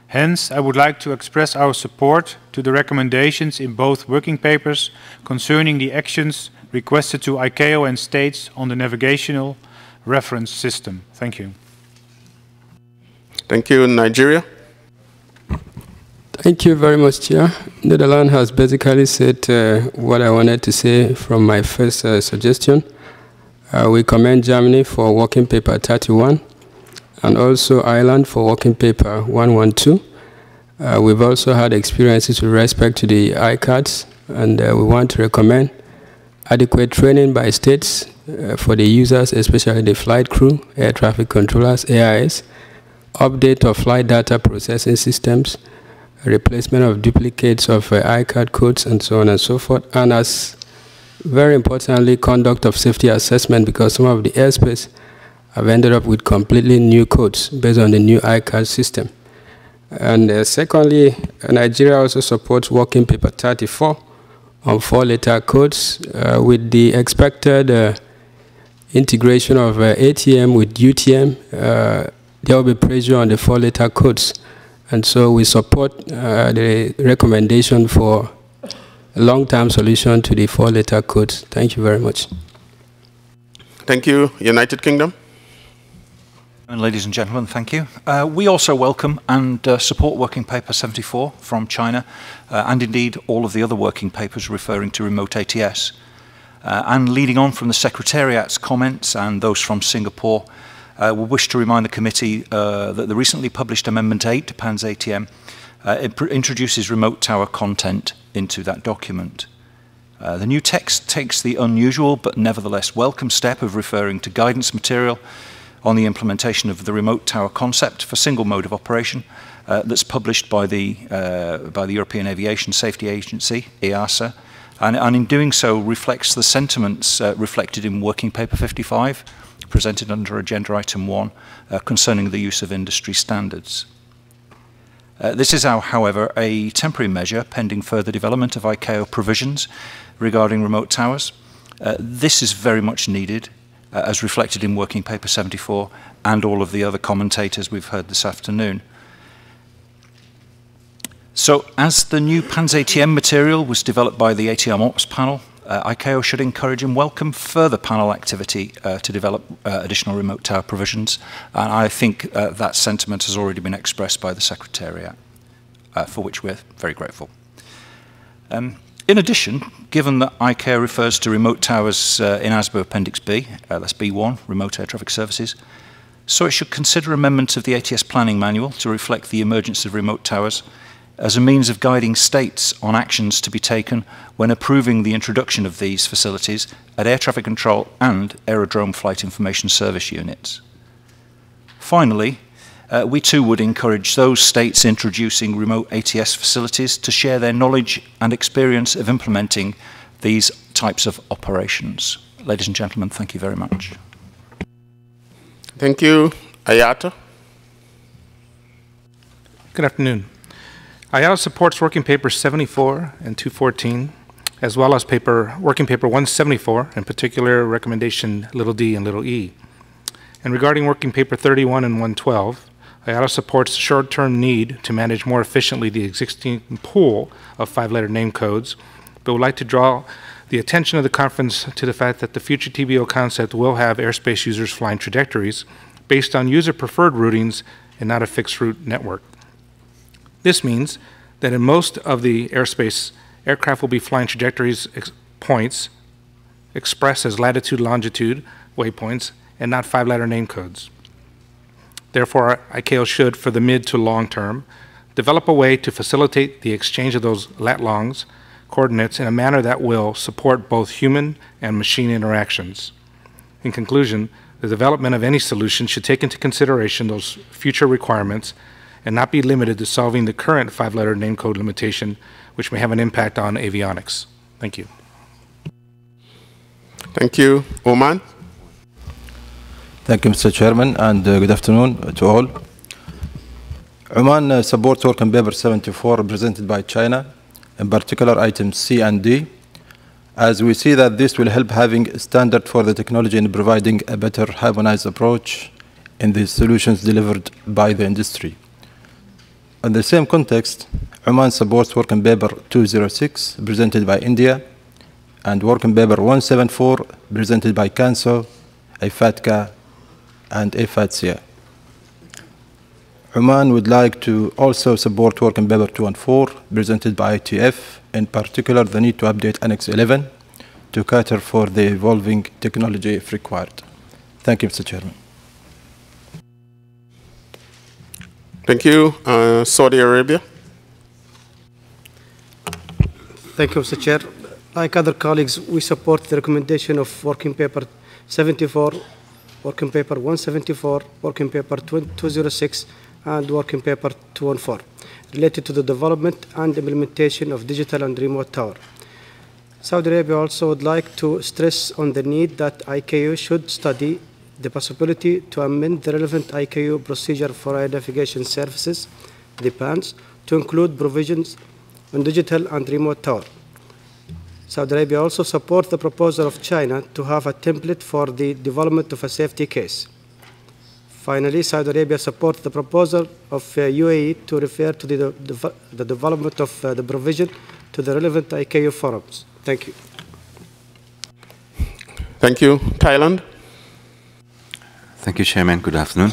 Hence, I would like to express our support to the recommendations in both working papers concerning the actions requested to ICAO and states on the navigational reference system. Thank you. Thank you. Nigeria. Thank you very much, Chair. Netherlands has basically said what I wanted to say from my first suggestion. We commend Germany for working paper 31 and also Ireland for working paper 112. We've also had experiences with respect to the ICADs, and we want to recommend adequate training by states for the users, especially the flight crew, air traffic controllers, AIS, update of flight data processing systems, replacement of duplicates of ICAD codes, and so on and so forth. And as very importantly, conduct of safety assessment, because some of the airspace have ended up with completely new codes based on the new ICAD system. And secondly, Nigeria also supports working paper 34 on 4-letter codes with the expected integration of ATM with UTM. There will be pressure on the 4-letter codes. And so we support the recommendation for a long-term solution to the 4-letter codes. Thank you very much. Thank you. United Kingdom. And ladies and gentlemen, thank you. We also welcome and support Working Paper 74 from China, and indeed all of the other working papers referring to remote ATS. And leading on from the Secretariat's comments and those from Singapore, we wish to remind the committee that the recently published Amendment 8 to PAN's ATM introduces remote tower content into that document. The new text takes the unusual but nevertheless welcome step of referring to guidance material on the implementation of the remote tower concept for single mode of operation that's published by the European Aviation Safety Agency, EASA, and in doing so reflects the sentiments reflected in Working Paper 55, presented under Agenda Item 1, concerning the use of industry standards. This is, however, a temporary measure pending further development of ICAO provisions regarding remote towers. This is very much needed, as reflected in Working Paper 74 and all of the other commentators we've heard this afternoon. So, as the new PAN's ATM material was developed by the ATM Ops panel, ICAO should encourage and welcome further panel activity to develop additional remote tower provisions, and I think that sentiment has already been expressed by the Secretariat, for which we're very grateful. In addition, given that ICAO refers to remote towers in ASBO Appendix B, that's B1, Remote Air Traffic Services, so it should consider amendment of the ATS Planning Manual to reflect the emergence of remote towers as a means of guiding states on actions to be taken when approving the introduction of these facilities at air traffic control and aerodrome flight information service units. Finally, we too would encourage those states introducing remote ATS facilities to share their knowledge and experience of implementing these types of operations. Ladies and gentlemen, thank you very much. Thank you. Ayata. Good afternoon. IATA supports Working Paper 74 and 214, as well as Working Paper 174, in particular recommendation little d and little e. And regarding Working Paper 31 and 112, IATA supports the short-term need to manage more efficiently the existing pool of 5-letter name codes, but would like to draw the attention of the conference to the fact that the future TBO concept will have airspace users flying trajectories based on user-preferred routings and not a fixed route network. This means that in most of the airspace, aircraft will be flying trajectories points expressed as latitude, longitude, waypoints, and not 5-letter name codes. Therefore, ICAO should, for the mid to long term, develop a way to facilitate the exchange of those lat-longs coordinates in a manner that will support both human and machine interactions. In conclusion, the development of any solution should take into consideration those future requirements and not be limited to solving the current 5-letter name code limitation, which may have an impact on avionics. Thank you. Thank you. Oman. Thank you, Mr. Chairman, and good afternoon to all. Oman supports Working Paper 74 presented by China, in particular items C and D, as we see that this will help having a standard for the technology in providing a better harmonized approach in the solutions delivered by the industry. In the same context, Oman supports Working Paper 206 presented by India and Working Paper 174 presented by CANSO, IFATCA, and IFATSIA. Oman would like to also support Working Paper 214 presented by ITF, in particular the need to update Annex 11 to cater for the evolving technology if required. Thank you, Mr. Chairman. Thank you. Saudi Arabia. Thank you, Mr. Chair. Like other colleagues, we support the recommendation of Working Paper 74, Working Paper 174, Working Paper 206, and Working Paper 214, related to the development and implementation of digital and remote tower. Saudi Arabia also would like to stress on the need that ICAO should study the possibility to amend the relevant ICAO procedure for air navigation services, the PANS, to include provisions on digital and remote tower. Saudi Arabia also supports the proposal of China to have a template for the development of a safety case. Finally, Saudi Arabia supports the proposal of UAE to refer to the development of the provision to the relevant ICAO forums. Thank you. Thank you. Thailand. Thank you, Chairman. Good afternoon.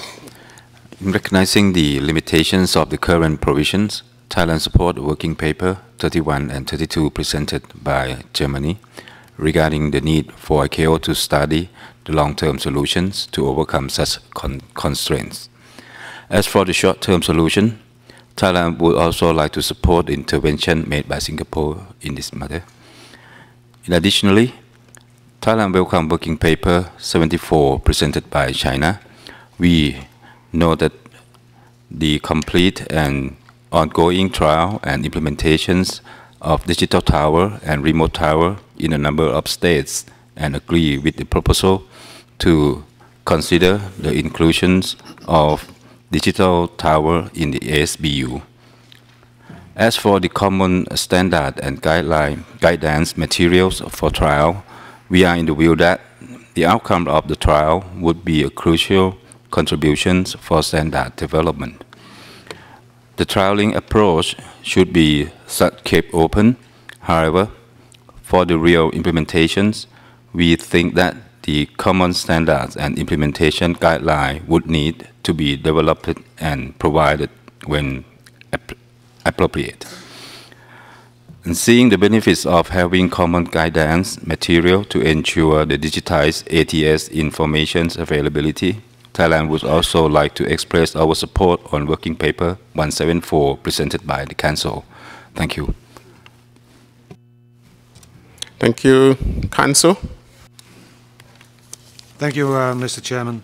In recognizing the limitations of the current provisions, Thailand supports Working Paper 31 and 32 presented by Germany regarding the need for ICAO to study the long-term solutions to overcome such constraints. As for the short-term solution, Thailand would also like to support the intervention made by Singapore in this matter. Additionally, Thailand welcomes Working Paper 74 presented by China. We know that the complete and ongoing trial and implementations of digital tower and remote tower in a number of states and agree with the proposal to consider the inclusions of digital tower in the ASBU. As for the common standard and guidance materials for trial, we are in the view that the outcome of the trial would be a crucial contribution for standard development. The trialing approach should be kept open. However, for the real implementations, we think that the common standards and implementation guideline would need to be developed and provided when appropriate. And seeing the benefits of having common guidance material to ensure the digitized ATS information's availability, Thailand would also like to express our support on Working Paper 174 presented by the Council. Thank you. Thank you. Council. Thank you, Mr. Chairman.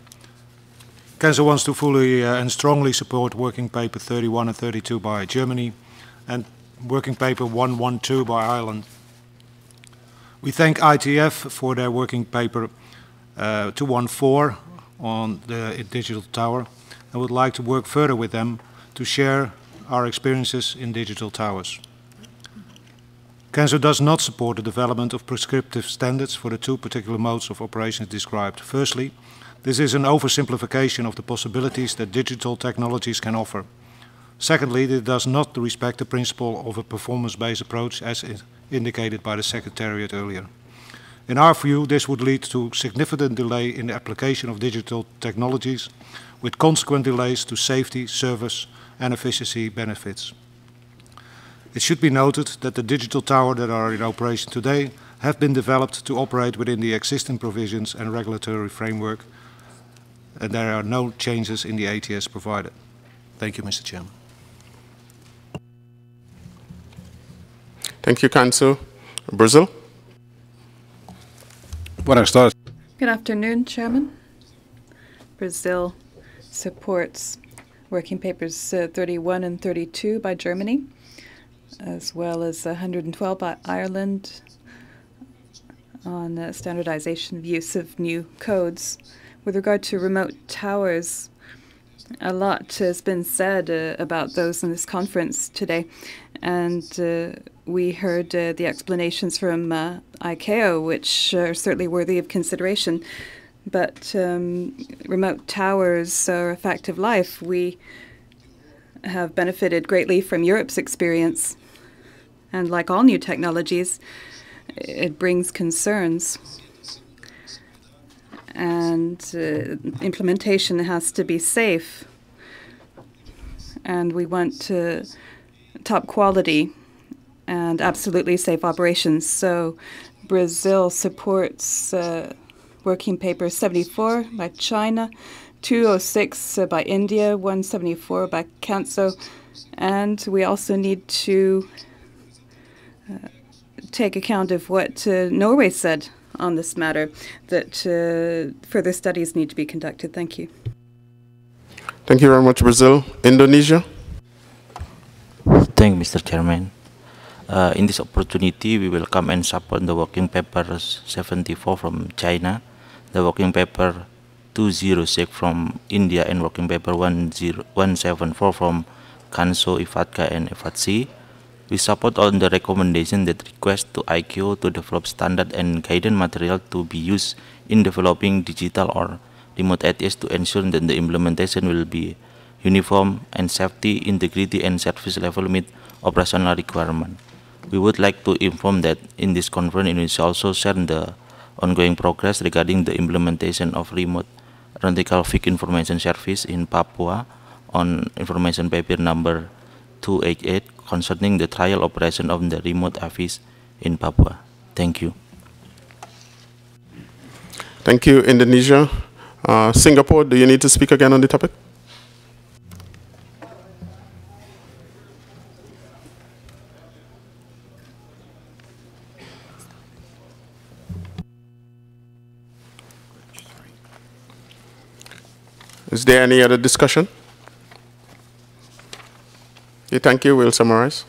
Council wants to fully and strongly support Working Paper 31 and 32 by Germany and Working Paper 112 by Ireland. We thank ITF for their Working Paper 214 on the digital tower and would like to work further with them to share our experiences in digital towers. Council does not support the development of prescriptive standards for the two particular modes of operations described. Firstly, this is an oversimplification of the possibilities that digital technologies can offer. Secondly, it does not respect the principle of a performance-based approach as indicated by the Secretariat earlier. In our view, this would lead to significant delay in the application of digital technologies with consequent delays to safety, service and efficiency benefits. It should be noted that the digital towers that are in operation today have been developed to operate within the existing provisions and regulatory framework, and there are no changes in the ATS provided. Thank you, Mr. Chairman. Thank you, Council. Brazil. Good afternoon, Chairman. Brazil supports Working Papers 31 and 32 by Germany, as well as 112 by Ireland on standardization of use of new codes. With regard to remote towers, a lot has been said about those in this conference today, and we heard the explanations from ICAO, which are certainly worthy of consideration. But remote towers are a fact of life. We have benefited greatly from Europe's experience, and like all new technologies, it brings concerns. And implementation has to be safe. And we want top quality and absolutely safe operations. So Brazil supports Working Paper 74 by China, 206 by India, 174 by Council. And we also need to take account of what Norway said on this matter, that further studies need to be conducted. Thank you. Thank you very much, Brazil. Indonesia. Thank you, Mr. Chairman. In this opportunity, we welcome and support the Working Paper 74 from China, the Working Paper 206 from India, and Working Paper 174 from Council, IFATCA, and FATC. We support all the recommendations that request to ICAO to develop standard and guidance material to be used in developing digital or remote ATS to ensure that the implementation will be uniform and safety, integrity, and service level meet operational requirement. We would like to inform that in this conference, Indonesia also shared the ongoing progress regarding the implementation of remote aeronautical fixed information service in Papua on information paper number 288 concerning the trial operation of the remote AFIS in Papua. Thank you. Thank you, Indonesia. Singapore, do you need to speak again on the topic? Is there any other discussion? Okay, thank you. We'll summarize.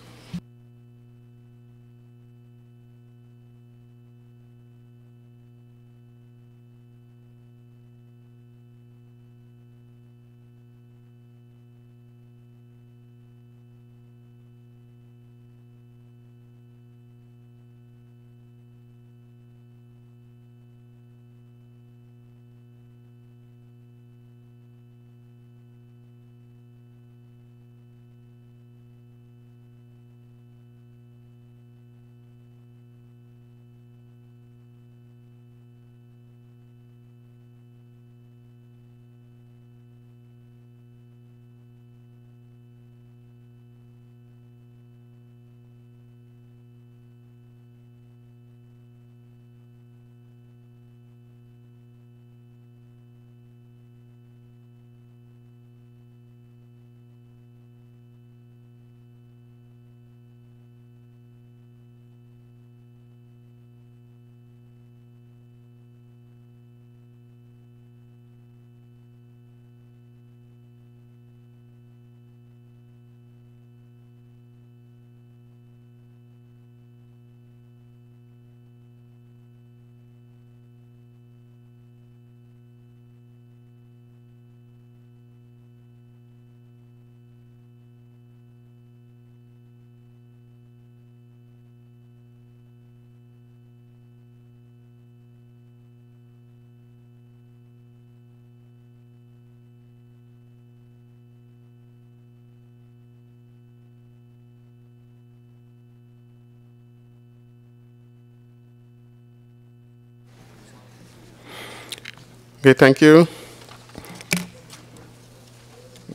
Okay, thank you.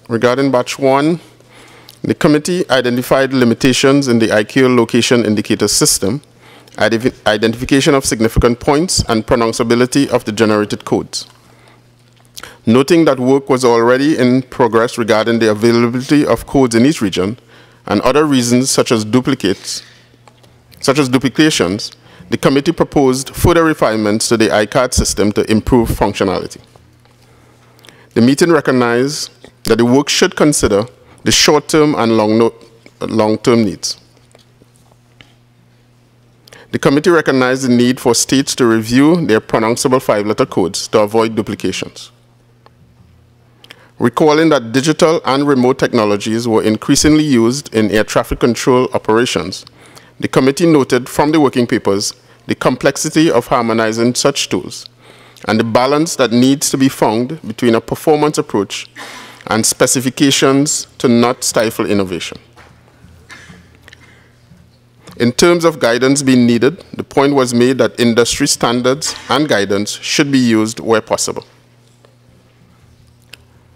Regarding batch 1, the committee identified limitations in the ICAO location indicator system, identification of significant points, and pronounceability of the generated codes. Noting that work was already in progress regarding the availability of codes in each region and other reasons such as duplications, the committee proposed further refinements to the ICAD system to improve functionality. The meeting recognized that the work should consider the short-term and long-term needs. The committee recognized the need for states to review their pronounceable 5-letter codes to avoid duplications. Recalling that digital and remote technologies were increasingly used in air traffic control operations, the committee noted from the working papers the complexity of harmonizing such tools and the balance that needs to be found between a performance approach and specifications to not stifle innovation. In terms of guidance being needed, the point was made that industry standards and guidance should be used where possible.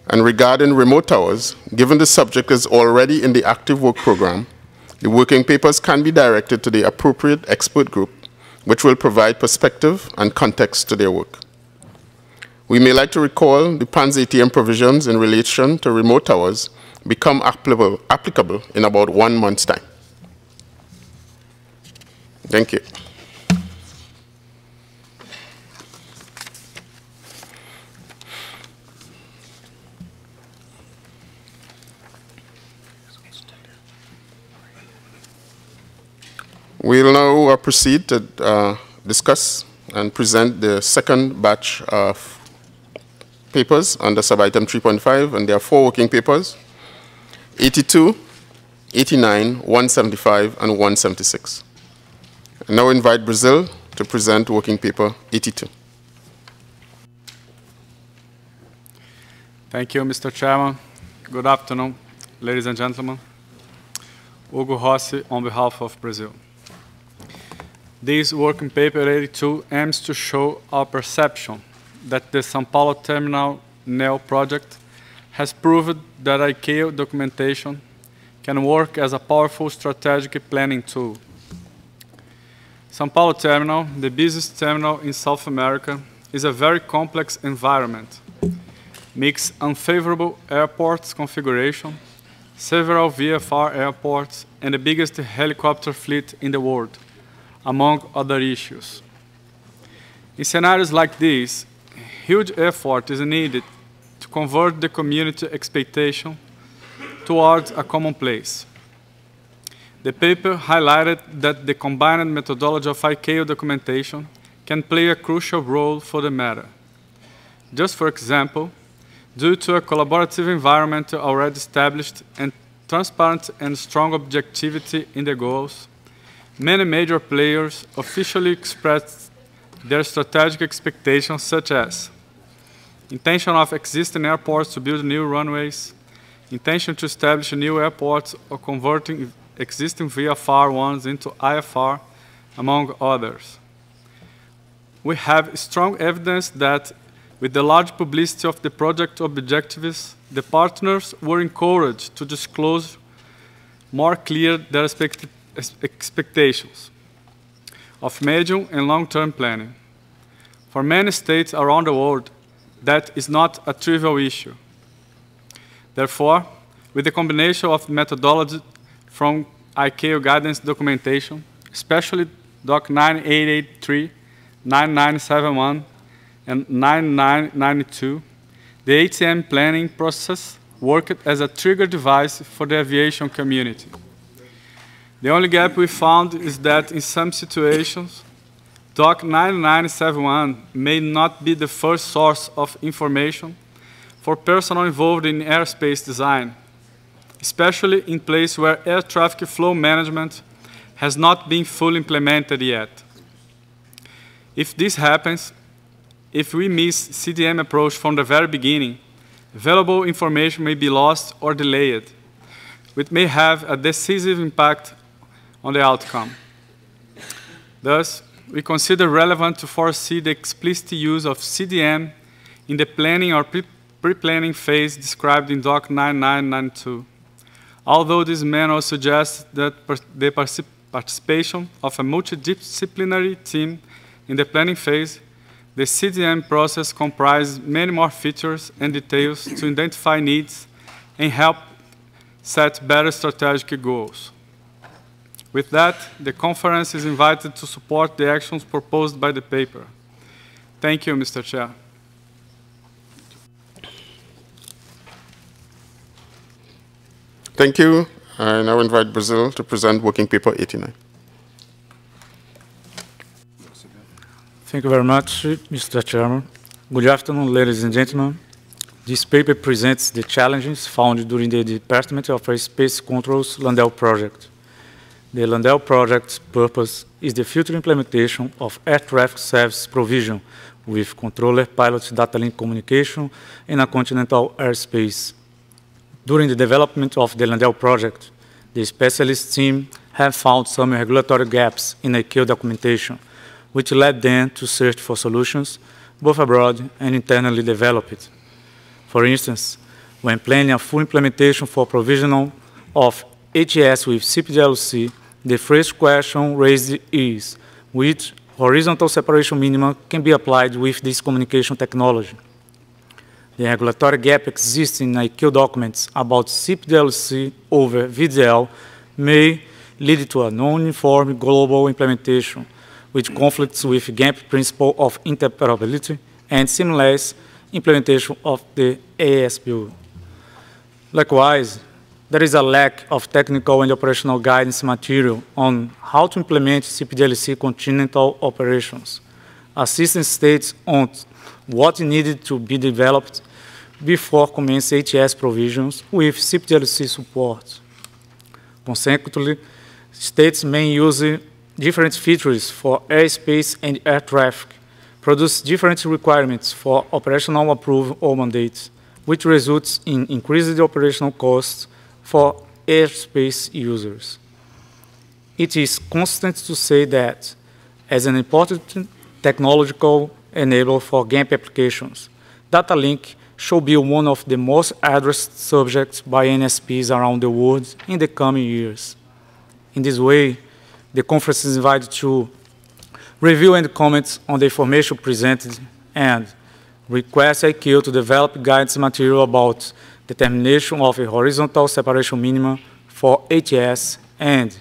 And regarding remote towers, given the subject is already in the active work program, the working papers can be directed to the appropriate expert group, which will provide perspective and context to their work. We may like to recall the PAN's ATM provisions in relation to remote towers become applicable in about 1 month's time. Thank you. We'll now proceed to discuss and present the second batch of papers under sub-item 3.5, and there are 4 working papers, 82, 89, 175, and 176. I now invite Brazil to present working paper 82. Thank you, Mr. Chairman. Good afternoon, ladies and gentlemen. Hugo Rossi on behalf of Brazil. This working paper 82 aims to show our perception that the São Paulo Terminal NEO project has proved that ICAO documentation can work as a powerful strategic planning tool. São Paulo Terminal, the busiest terminal in South America, is a very complex environment, mixed unfavorable airports configuration, several VFR airports, and the biggest helicopter fleet in the world, among other issues. In scenarios like this, huge effort is needed to convert the community expectation towards a commonplace. The paper highlighted that the combined methodology of ICAO documentation can play a crucial role for the matter. Just for example, due to a collaborative environment already established and transparent and strong objectivity in the goals, many major players officially expressed their strategic expectations, such as intention of existing airports to build new runways, intention to establish new airports or converting existing VFR ones into IFR, among others. We have strong evidence that with the large publicity of the project objectives, the partners were encouraged to disclose more clear their expectations of medium and long-term planning. For many states around the world, that is not a trivial issue. Therefore, with the combination of methodology from ICAO guidance documentation, especially Doc 9883, 9971, and 9992, the ATM planning process worked as a trigger device for the aviation community. The only gap we found is that in some situations, Doc 9971 may not be the first source of information for personnel involved in airspace design, especially in places where air traffic flow management has not been fully implemented yet. If this happens, if we miss CDM approach from the very beginning, valuable information may be lost or delayed, which may have a decisive impact on the outcome. Thus, we consider relevant to foresee the explicit use of CDM in the planning or pre-planning phase described in Doc 9992. Although this manual suggests that the participation of a multidisciplinary team in the planning phase, the CDM process comprises many more features and details to identify needs and help set better strategic goals. With that, the conference is invited to support the actions proposed by the paper. Thank you, Mr. Chair. Thank you. I now invite Brazil to present Working Paper 89. Thank you very much, Mr. Chairman. Good afternoon, ladies and gentlemen. This paper presents the challenges found during the Department of Airspace Control's Landau project. The Landau project's purpose is the future implementation of air traffic service provision with controller-pilot data link communication in a continental airspace. During the development of the Landau project, the specialist team have found some regulatory gaps in ICAO documentation, which led them to search for solutions, both abroad and internally developed. For instance, when planning a full implementation for provisional of ATS with CPDLC, the first question raised is, which horizontal separation minima can be applied with this communication technology? The regulatory gap exists in ICAO documents about CPDLC over VDL may lead to a non-uniform global implementation, which conflicts with the GAMP principle of interoperability and seamless implementation of the ASBU. Likewise, there is a lack of technical and operational guidance material on how to implement CPDLC continental operations, assisting states on what needed to be developed before commencing ATS provisions with CPDLC support. Consequently, states may use different features for airspace and air traffic, produce different requirements for operational approval or mandates, which results in increased operational costs for airspace users. It is constant to say that, as an important technological enabler for GAMP applications, data link should be one of the most addressed subjects by NSPs around the world in the coming years. In this way, the conference is invited to review and comment on the information presented and request ICAO to develop guidance material about determination of a horizontal separation minimum for ATS and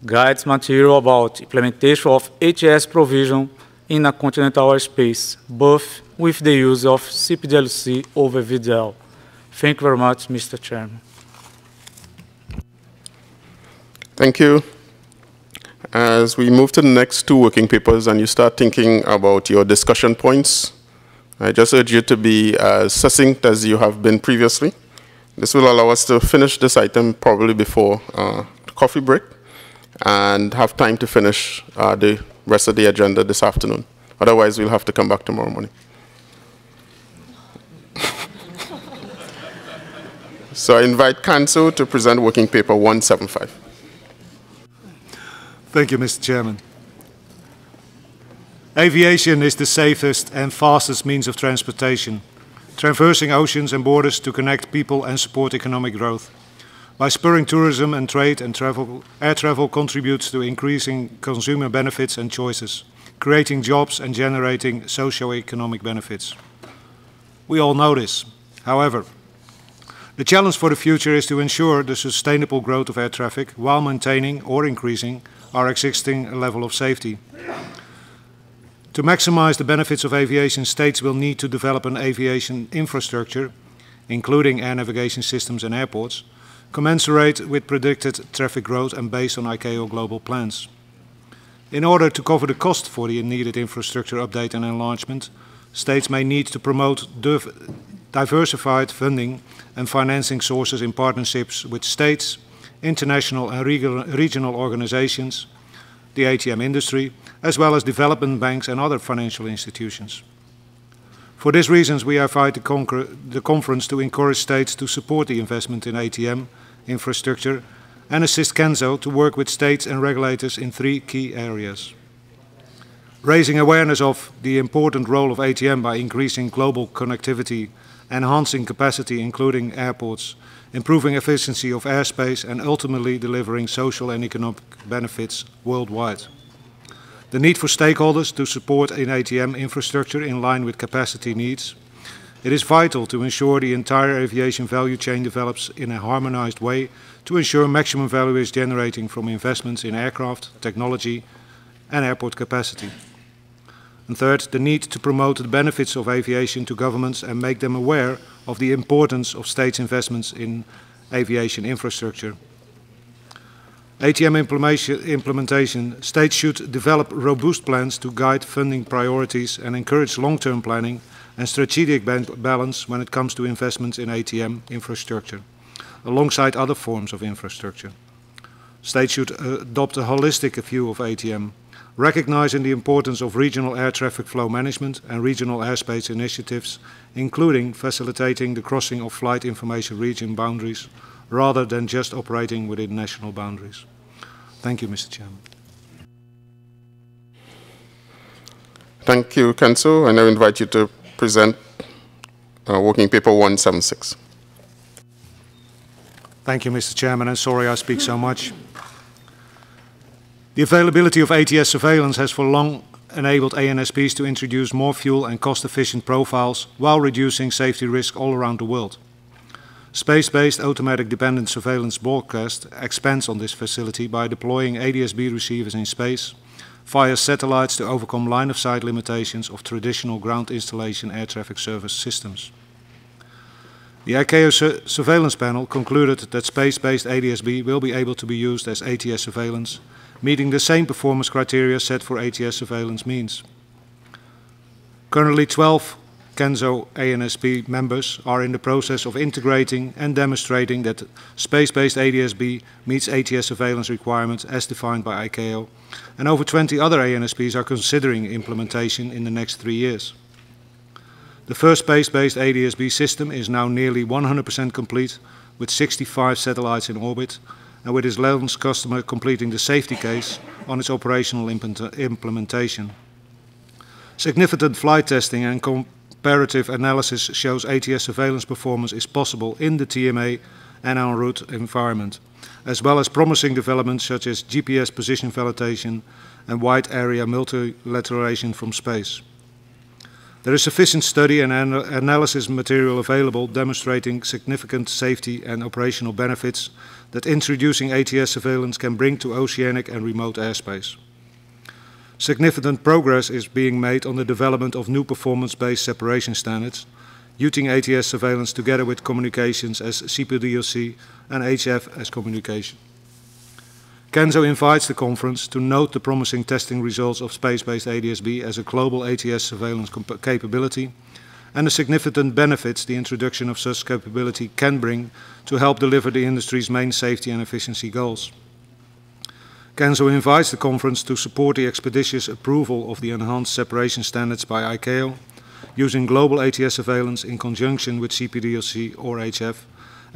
guidance material about implementation of ATS provision in a continental airspace, both with the use of CPDLC over VDL. Thank you very much, Mr. Chairman. Thank you. As we move to the next two working papers and you start thinking about your discussion points, I just urge you to be as succinct as you have been previously. This will allow us to finish this item probably before the coffee break and have time to finish the rest of the agenda this afternoon. Otherwise, we'll have to come back tomorrow morning. So I invite Kanso to present working paper 175. Thank you, Mr. Chairman. Aviation is the safest and fastest means of transportation, traversing oceans and borders to connect people and support economic growth. By spurring tourism and trade and travel, air travel contributes to increasing consumer benefits and choices, creating jobs and generating socio-economic benefits. We all know this. However, the challenge for the future is to ensure the sustainable growth of air traffic while maintaining or increasing our existing level of safety. To maximize the benefits of aviation, states will need to develop an aviation infrastructure, including air navigation systems and airports, commensurate with predicted traffic growth and based on ICAO global plans. In order to cover the cost for the needed infrastructure update and enlargement, states may need to promote diversified funding and financing sources in partnerships with states, international and regional organizations, the ATM industry, as well as development banks and other financial institutions. For these reasons, we invite the conference to encourage states to support the investment in ATM infrastructure and assist CANSO to work with states and regulators in 3 key areas. raising awareness of the important role of ATM by increasing global connectivity, enhancing capacity, including airports, improving efficiency of airspace, and ultimately delivering social and economic benefits worldwide. The need for stakeholders to support in ATM infrastructure in line with capacity needs. It is vital to ensure the entire aviation value chain develops in a harmonized way to ensure maximum value is generating from investments in aircraft, technology, and airport capacity. And third, the need to promote the benefits of aviation to governments and make them aware of the importance of states' investments in aviation infrastructure. ATM implementation, states should develop robust plans to guide funding priorities and encourage long-term planning and strategic balance when it comes to investments in ATM infrastructure, alongside other forms of infrastructure. States should adopt a holistic view of ATM, recognizing the importance of regional air traffic flow management and regional airspace initiatives, including facilitating the crossing of flight information region boundaries, rather than just operating within national boundaries. Thank you, Mr. Chairman. Thank you, Council. I now invite you to present Working Paper 176. Thank you, Mr. Chairman, and sorry I speak so much. The availability of ATS surveillance has for long enabled ANSPs to introduce more fuel and cost-efficient profiles while reducing safety risk all around the world. Space-based automatic dependent surveillance broadcast expands on this facility by deploying ADS-B receivers in space via satellites to overcome line-of-sight limitations of traditional ground installation air traffic service systems. The ICAO surveillance panel concluded that space-based ADS-B will be able to be used as ATS surveillance, meeting the same performance criteria set for ATS surveillance means. Currently 12 CANSO ANSP members are in the process of integrating and demonstrating that space-based ADS-B meets ATS surveillance requirements as defined by ICAO, and over 20 other ANSPs are considering implementation in the next 3 years. The first space-based ADS-B system is now nearly 100% complete, with 65 satellites in orbit, and with its launch customer completing the safety case on its operational implementation. Significant flight testing and comparative analysis shows ATS surveillance performance is possible in the TMA and en route environment, as well as promising developments such as GPS position validation and wide area multilateralization from space. There is sufficient study and analysis material available demonstrating significant safety and operational benefits that introducing ATS surveillance can bring to oceanic and remote airspace. Significant progress is being made on the development of new performance-based separation standards, using ATS surveillance together with communications as CPDLC and HF as communication. CANSO invites the conference to note the promising testing results of space-based ADS-B as a global ATS surveillance capability and the significant benefits the introduction of such capability can bring to help deliver the industry's main safety and efficiency goals. CANSO invites the conference to support the expeditious approval of the enhanced separation standards by ICAO, using global ATS surveillance in conjunction with CPDLC or HF,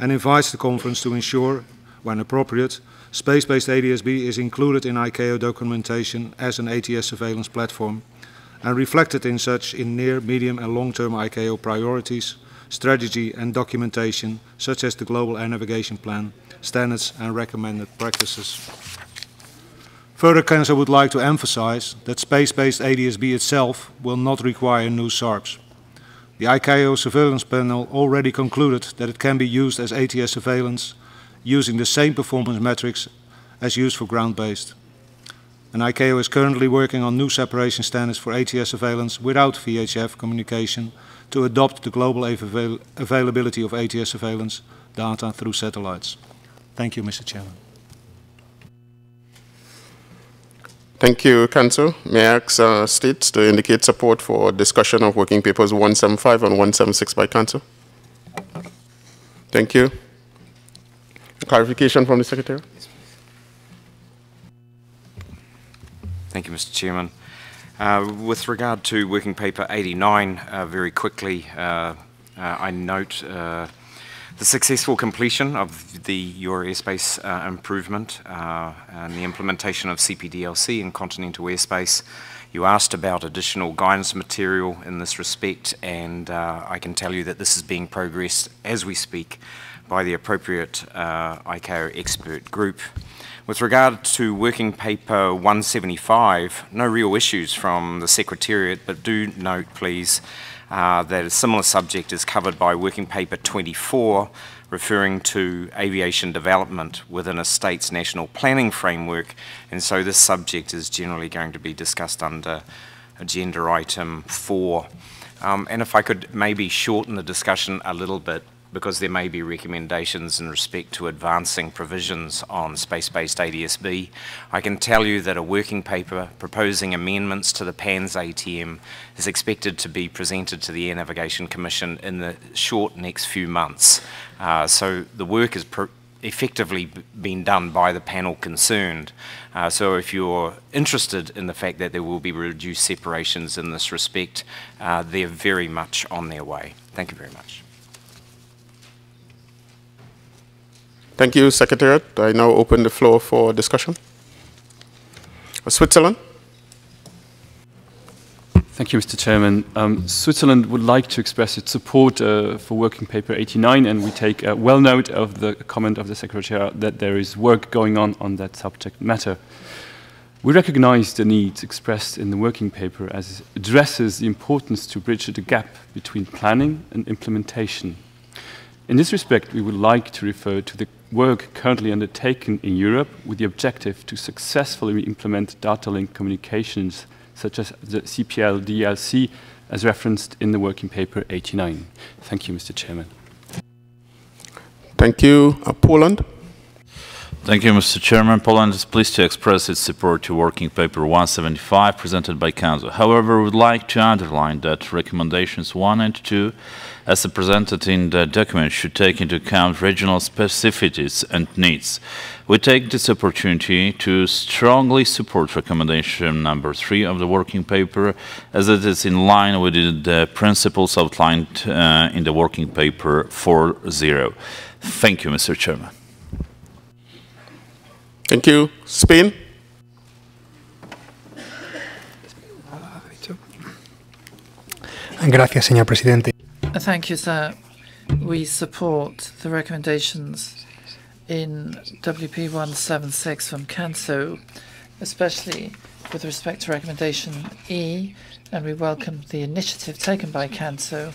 and invites the conference to ensure, when appropriate, space-based ADS-B is included in ICAO documentation as an ATS surveillance platform and reflected in such in near, medium and long-term ICAO priorities, strategy and documentation such as the Global Air Navigation Plan, standards and recommended practices. Further, CANSO would like to emphasize that space-based ADS-B itself will not require new SARPs. The ICAO surveillance panel already concluded that it can be used as ATS surveillance using the same performance metrics as used for ground-based. And ICAO is currently working on new separation standards for ATS surveillance without VHF communication to adopt the global availability of ATS surveillance data through satellites. Thank you, Mr. Chairman. Thank you, Council. May I ask states to indicate support for discussion of Working Papers 175 and 176 by Council? Thank you. Clarification from the Secretary. Thank you, Mr. Chairman. With regard to Working Paper 89, very quickly, I note The successful completion of the Your Airspace improvement and the implementation of CPDLC in continental airspace. You asked about additional guidance material in this respect, and I can tell you that this is being progressed as we speak by the appropriate ICAO expert group. With regard to Working Paper 175, no real issues from the Secretariat, but do note, please, that a similar subject is covered by Working Paper 24, referring to aviation development within a state's national planning framework, and so this subject is generally going to be discussed under Agenda Item 4. And if I could maybe shorten the discussion a little bit, because there may be recommendations in respect to advancing provisions on space-based ADS-B, I can tell you that a working paper proposing amendments to the PANS ATM is expected to be presented to the Air Navigation Commission in the short next few months. So the work is effectively being done by the panel concerned. So if you're interested in the fact that there will be reduced separations in this respect, they're very much on their way. Thank you very much. Thank you, Secretariat. I now open the floor for discussion. Switzerland. Thank you, Mr. Chairman. Switzerland would like to express its support for Working Paper 89, and we take well note of the comment of the Secretariat that there is work going on that subject matter. We recognize the needs expressed in the working paper as it addresses the importance to bridge the gap between planning and implementation. In this respect, we would like to refer to the work currently undertaken in Europe with the objective to successfully implement data link communications such as the CPL-DLC as referenced in the Working Paper 89. Thank you, Mr. Chairman. Thank you. Poland. Thank you, Mr. Chairman. Poland is pleased to express its support to Working Paper 175 presented by Council. However, we would like to underline that recommendations 1 and 2, as presented in the document, should take into account regional specificities and needs. We take this opportunity to strongly support recommendation number 3 of the Working Paper, as it is in line with the principles outlined in the Working Paper 4.0. Thank you, Mr. Chairman. Thank you. Spain. Gracias, señor presidente. Thank you, sir. We support the recommendations in WP 176 from CANSO, especially with respect to recommendation E, and we welcome the initiative taken by CANSO.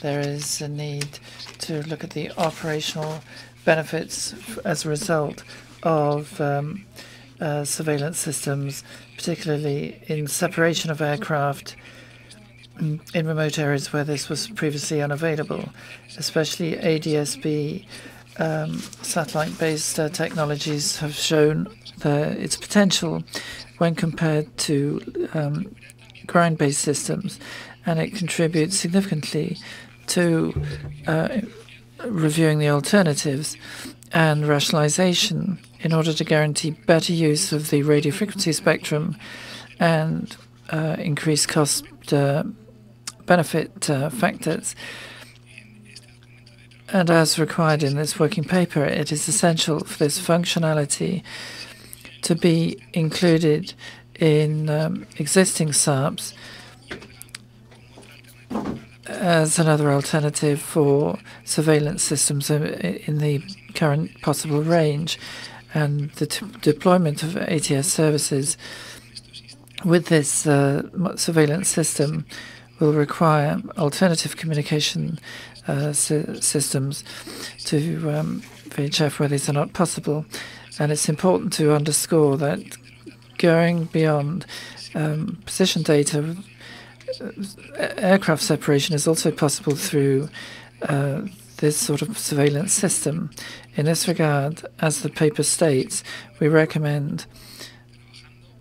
There is a need to look at the operational benefits as a result of surveillance systems, particularly in separation of aircraft in remote areas where this was previously unavailable, especially ADS-B satellite-based technologies have shown its potential when compared to ground-based systems, and it contributes significantly to reviewing the alternatives and rationalization in order to guarantee better use of the radio frequency spectrum and increase cost benefit factors. And as required in this working paper, it is essential for this functionality to be included in existing SARPs as another alternative for surveillance systems in the current possible range. And the deployment of ATS services with this surveillance system will require alternative communication systems to VHF where these are not possible. And it's important to underscore that going beyond position data, aircraft separation is also possible through this sort of surveillance system. In this regard, as the paper states, we recommend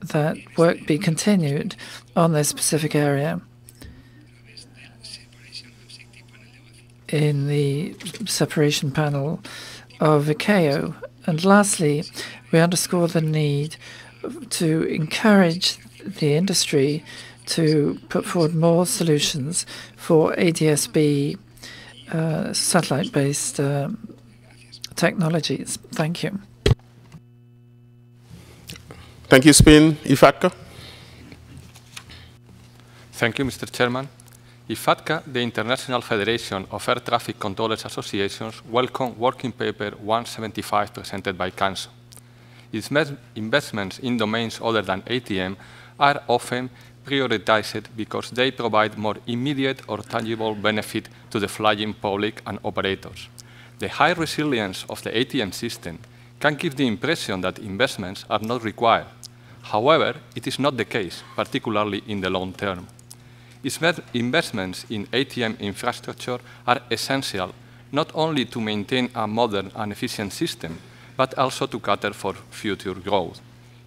that work be continued on this specific area in the separation panel of ICAO. And lastly, we underscore the need to encourage the industry to put forward more solutions for ADS-B satellite-based technologies. Thank you. Thank you, Spain. IFATCA. Thank you, Mr. Chairman. IFATCA, the International Federation of Air Traffic Controllers Associations, welcome Working Paper 175 presented by CANSO. Its investments in domains other than ATM are often prioritized because they provide more immediate or tangible benefit to the flying public and operators. The high resilience of the ATM system can give the impression that investments are not required. However, it is not the case, particularly in the long term. Investments in ATM infrastructure are essential not only to maintain a modern and efficient system, but also to cater for future growth.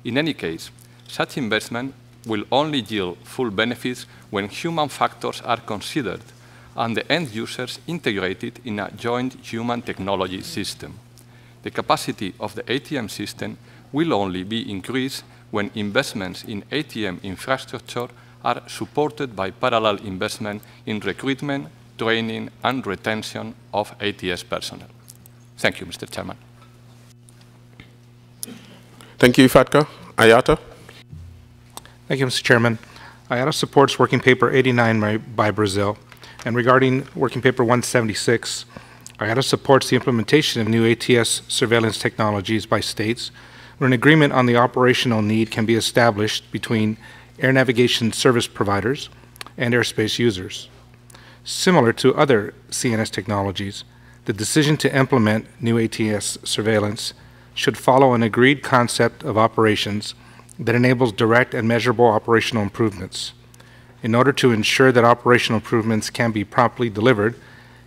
In any case, such investment will only yield full benefits when human factors are considered and the end users integrated in a joint human technology system. The capacity of the ATM system will only be increased when investments in ATM infrastructure are supported by parallel investment in recruitment, training, and retention of ATS personnel. Thank you, Mr. Chairman. Thank you, IFATCA. IATA. Thank you, Mr. Chairman. IATA supports Working Paper 89 by Brazil. And regarding Working Paper 176, IATA supports the implementation of new ATS surveillance technologies by states where an agreement on the operational need can be established between air navigation service providers and airspace users. Similar to other CNS technologies, the decision to implement new ATS surveillance should follow an agreed concept of operations that enables direct and measurable operational improvements. In order to ensure that operational improvements can be promptly delivered,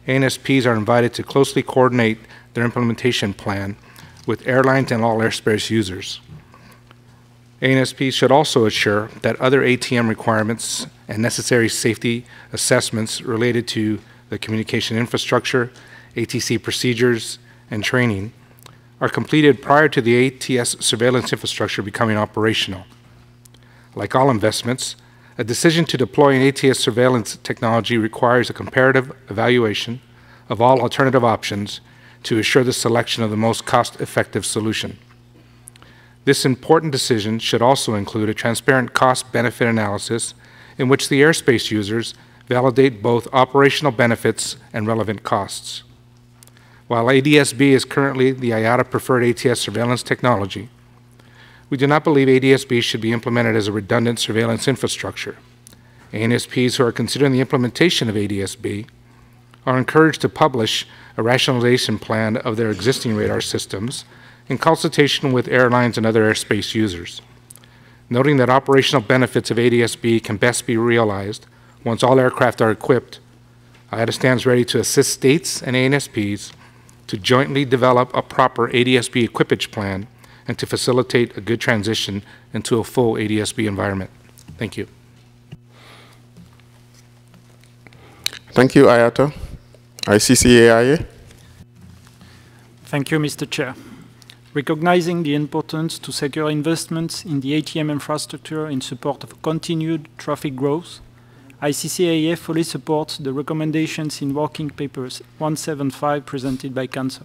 ANSPs are invited to closely coordinate their implementation plan with airlines and all airspace users. ANSPs should also assure that other ATM requirements and necessary safety assessments related to the communication infrastructure, ATC procedures, and training are completed prior to the ATS surveillance infrastructure becoming operational. Like all investments, a decision to deploy an ATS surveillance technology requires a comparative evaluation of all alternative options to assure the selection of the most cost-effective solution. This important decision should also include a transparent cost-benefit analysis in which the airspace users validate both operational benefits and relevant costs. While ADS-B is currently the IATA preferred ATS surveillance technology, we do not believe ADS-B should be implemented as a redundant surveillance infrastructure. ANSPs who are considering the implementation of ADS-B are encouraged to publish a rationalization plan of their existing radar systems in consultation with airlines and other airspace users. Noting that operational benefits of ADS-B can best be realized once all aircraft are equipped, IATA stands ready to assist states and ANSPs to jointly develop a proper ADS-B equipage plan and to facilitate a good transition into a full ADS-B environment. Thank you. Thank you, IATA. ICCAIA. Thank you, Mr. Chair. Recognizing the importance to secure investments in the ATM infrastructure in support of continued traffic growth, ICCAIA fully supports the recommendations in Working Papers 175 presented by CANSO.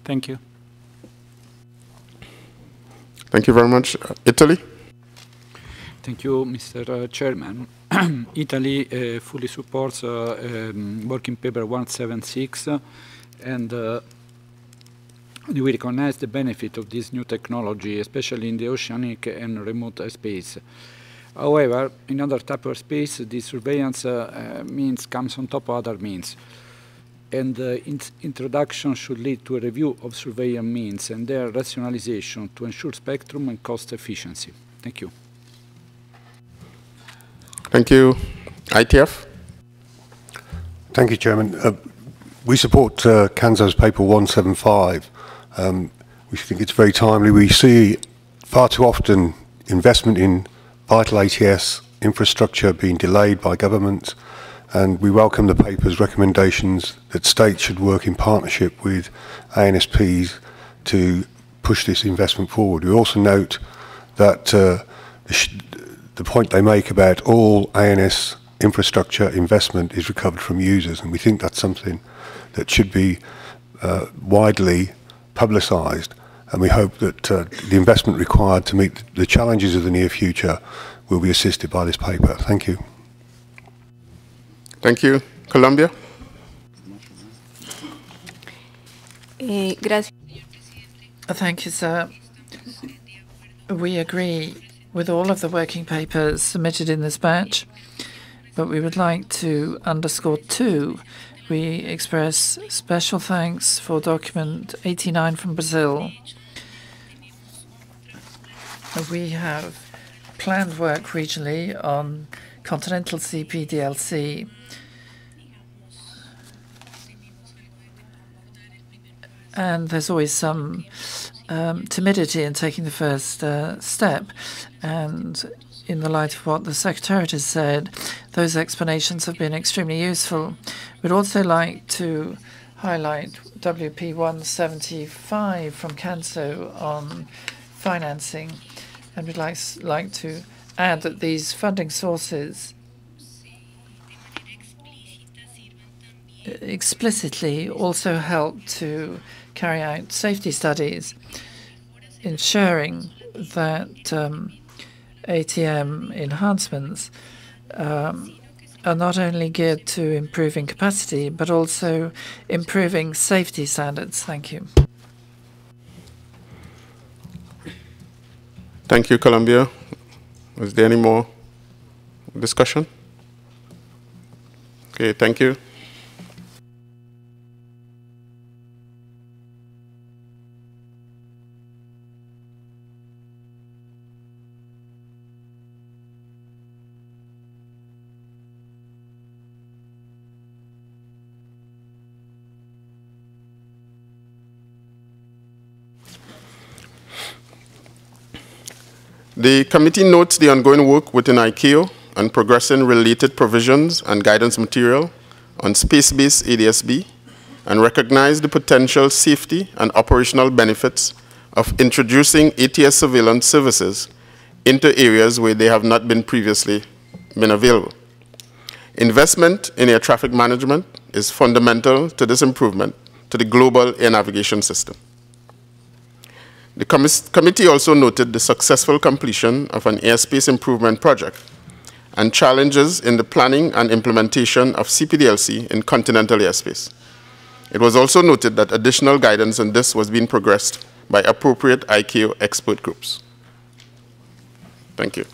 Thank you. Thank you very much. Italy. Thank you, Mr. Chairman. Italy fully supports Working Paper 176 and we recognize the benefit of this new technology, especially in the oceanic and remote space. However, in other type of space, the surveillance means comes on top of other means. And its introduction should lead to a review of surveillance means and their rationalization to ensure spectrum and cost efficiency. Thank you. Thank you. ITF. Thank you, Chairman. We support CANSO's paper 175. We think it's very timely. We see far too often investment in vital ATS infrastructure being delayed by governments, and we welcome the paper's recommendations that states should work in partnership with ANSPs to push this investment forward. We also note that the point they make about all ANS infrastructure investment is recovered from users, and we think that's something that should be widely publicised, and we hope that the investment required to meet the challenges of the near future will be assisted by this paper. Thank you. Thank you. Colombia? Thank you, sir. We agree with all of the working papers submitted in this batch, but we would like to underscore two. We express special thanks for document 89 from Brazil. We have planned work regionally on continental CPDLC. And there's always some timidity in taking the first step. And in the light of what the Secretariat has said, those explanations have been extremely useful. We'd also like to highlight WP 175 from CANSO on financing. And we'd like to add that these funding sources explicitly also help to carry out safety studies, ensuring that ATM enhancements are not only geared to improving capacity, but also improving safety standards. Thank you. Thank you, Colombia. Is there any more discussion? Okay, thank you. The committee notes the ongoing work within ICAO on progressing related provisions and guidance material on space-based ADSB, and recognize the potential safety and operational benefits of introducing ATS surveillance services into areas where they have not been previously available. Investment in air traffic management is fundamental to this improvement to the global air navigation system. The committee also noted the successful completion of an airspace improvement project and challenges in the planning and implementation of CPDLC in continental airspace. It was also noted that additional guidance on this was being progressed by appropriate ICAO expert groups. Thank you.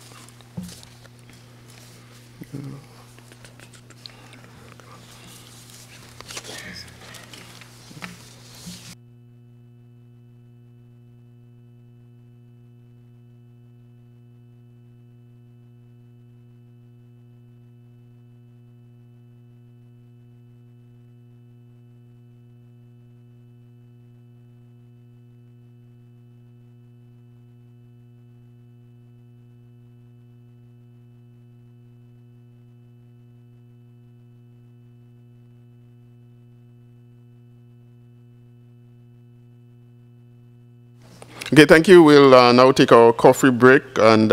Okay, thank you. We'll now take our coffee break and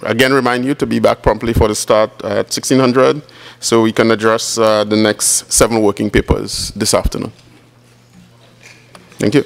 again remind you to be back promptly for the start at 1600 so we can address the next 7 working papers this afternoon. Thank you.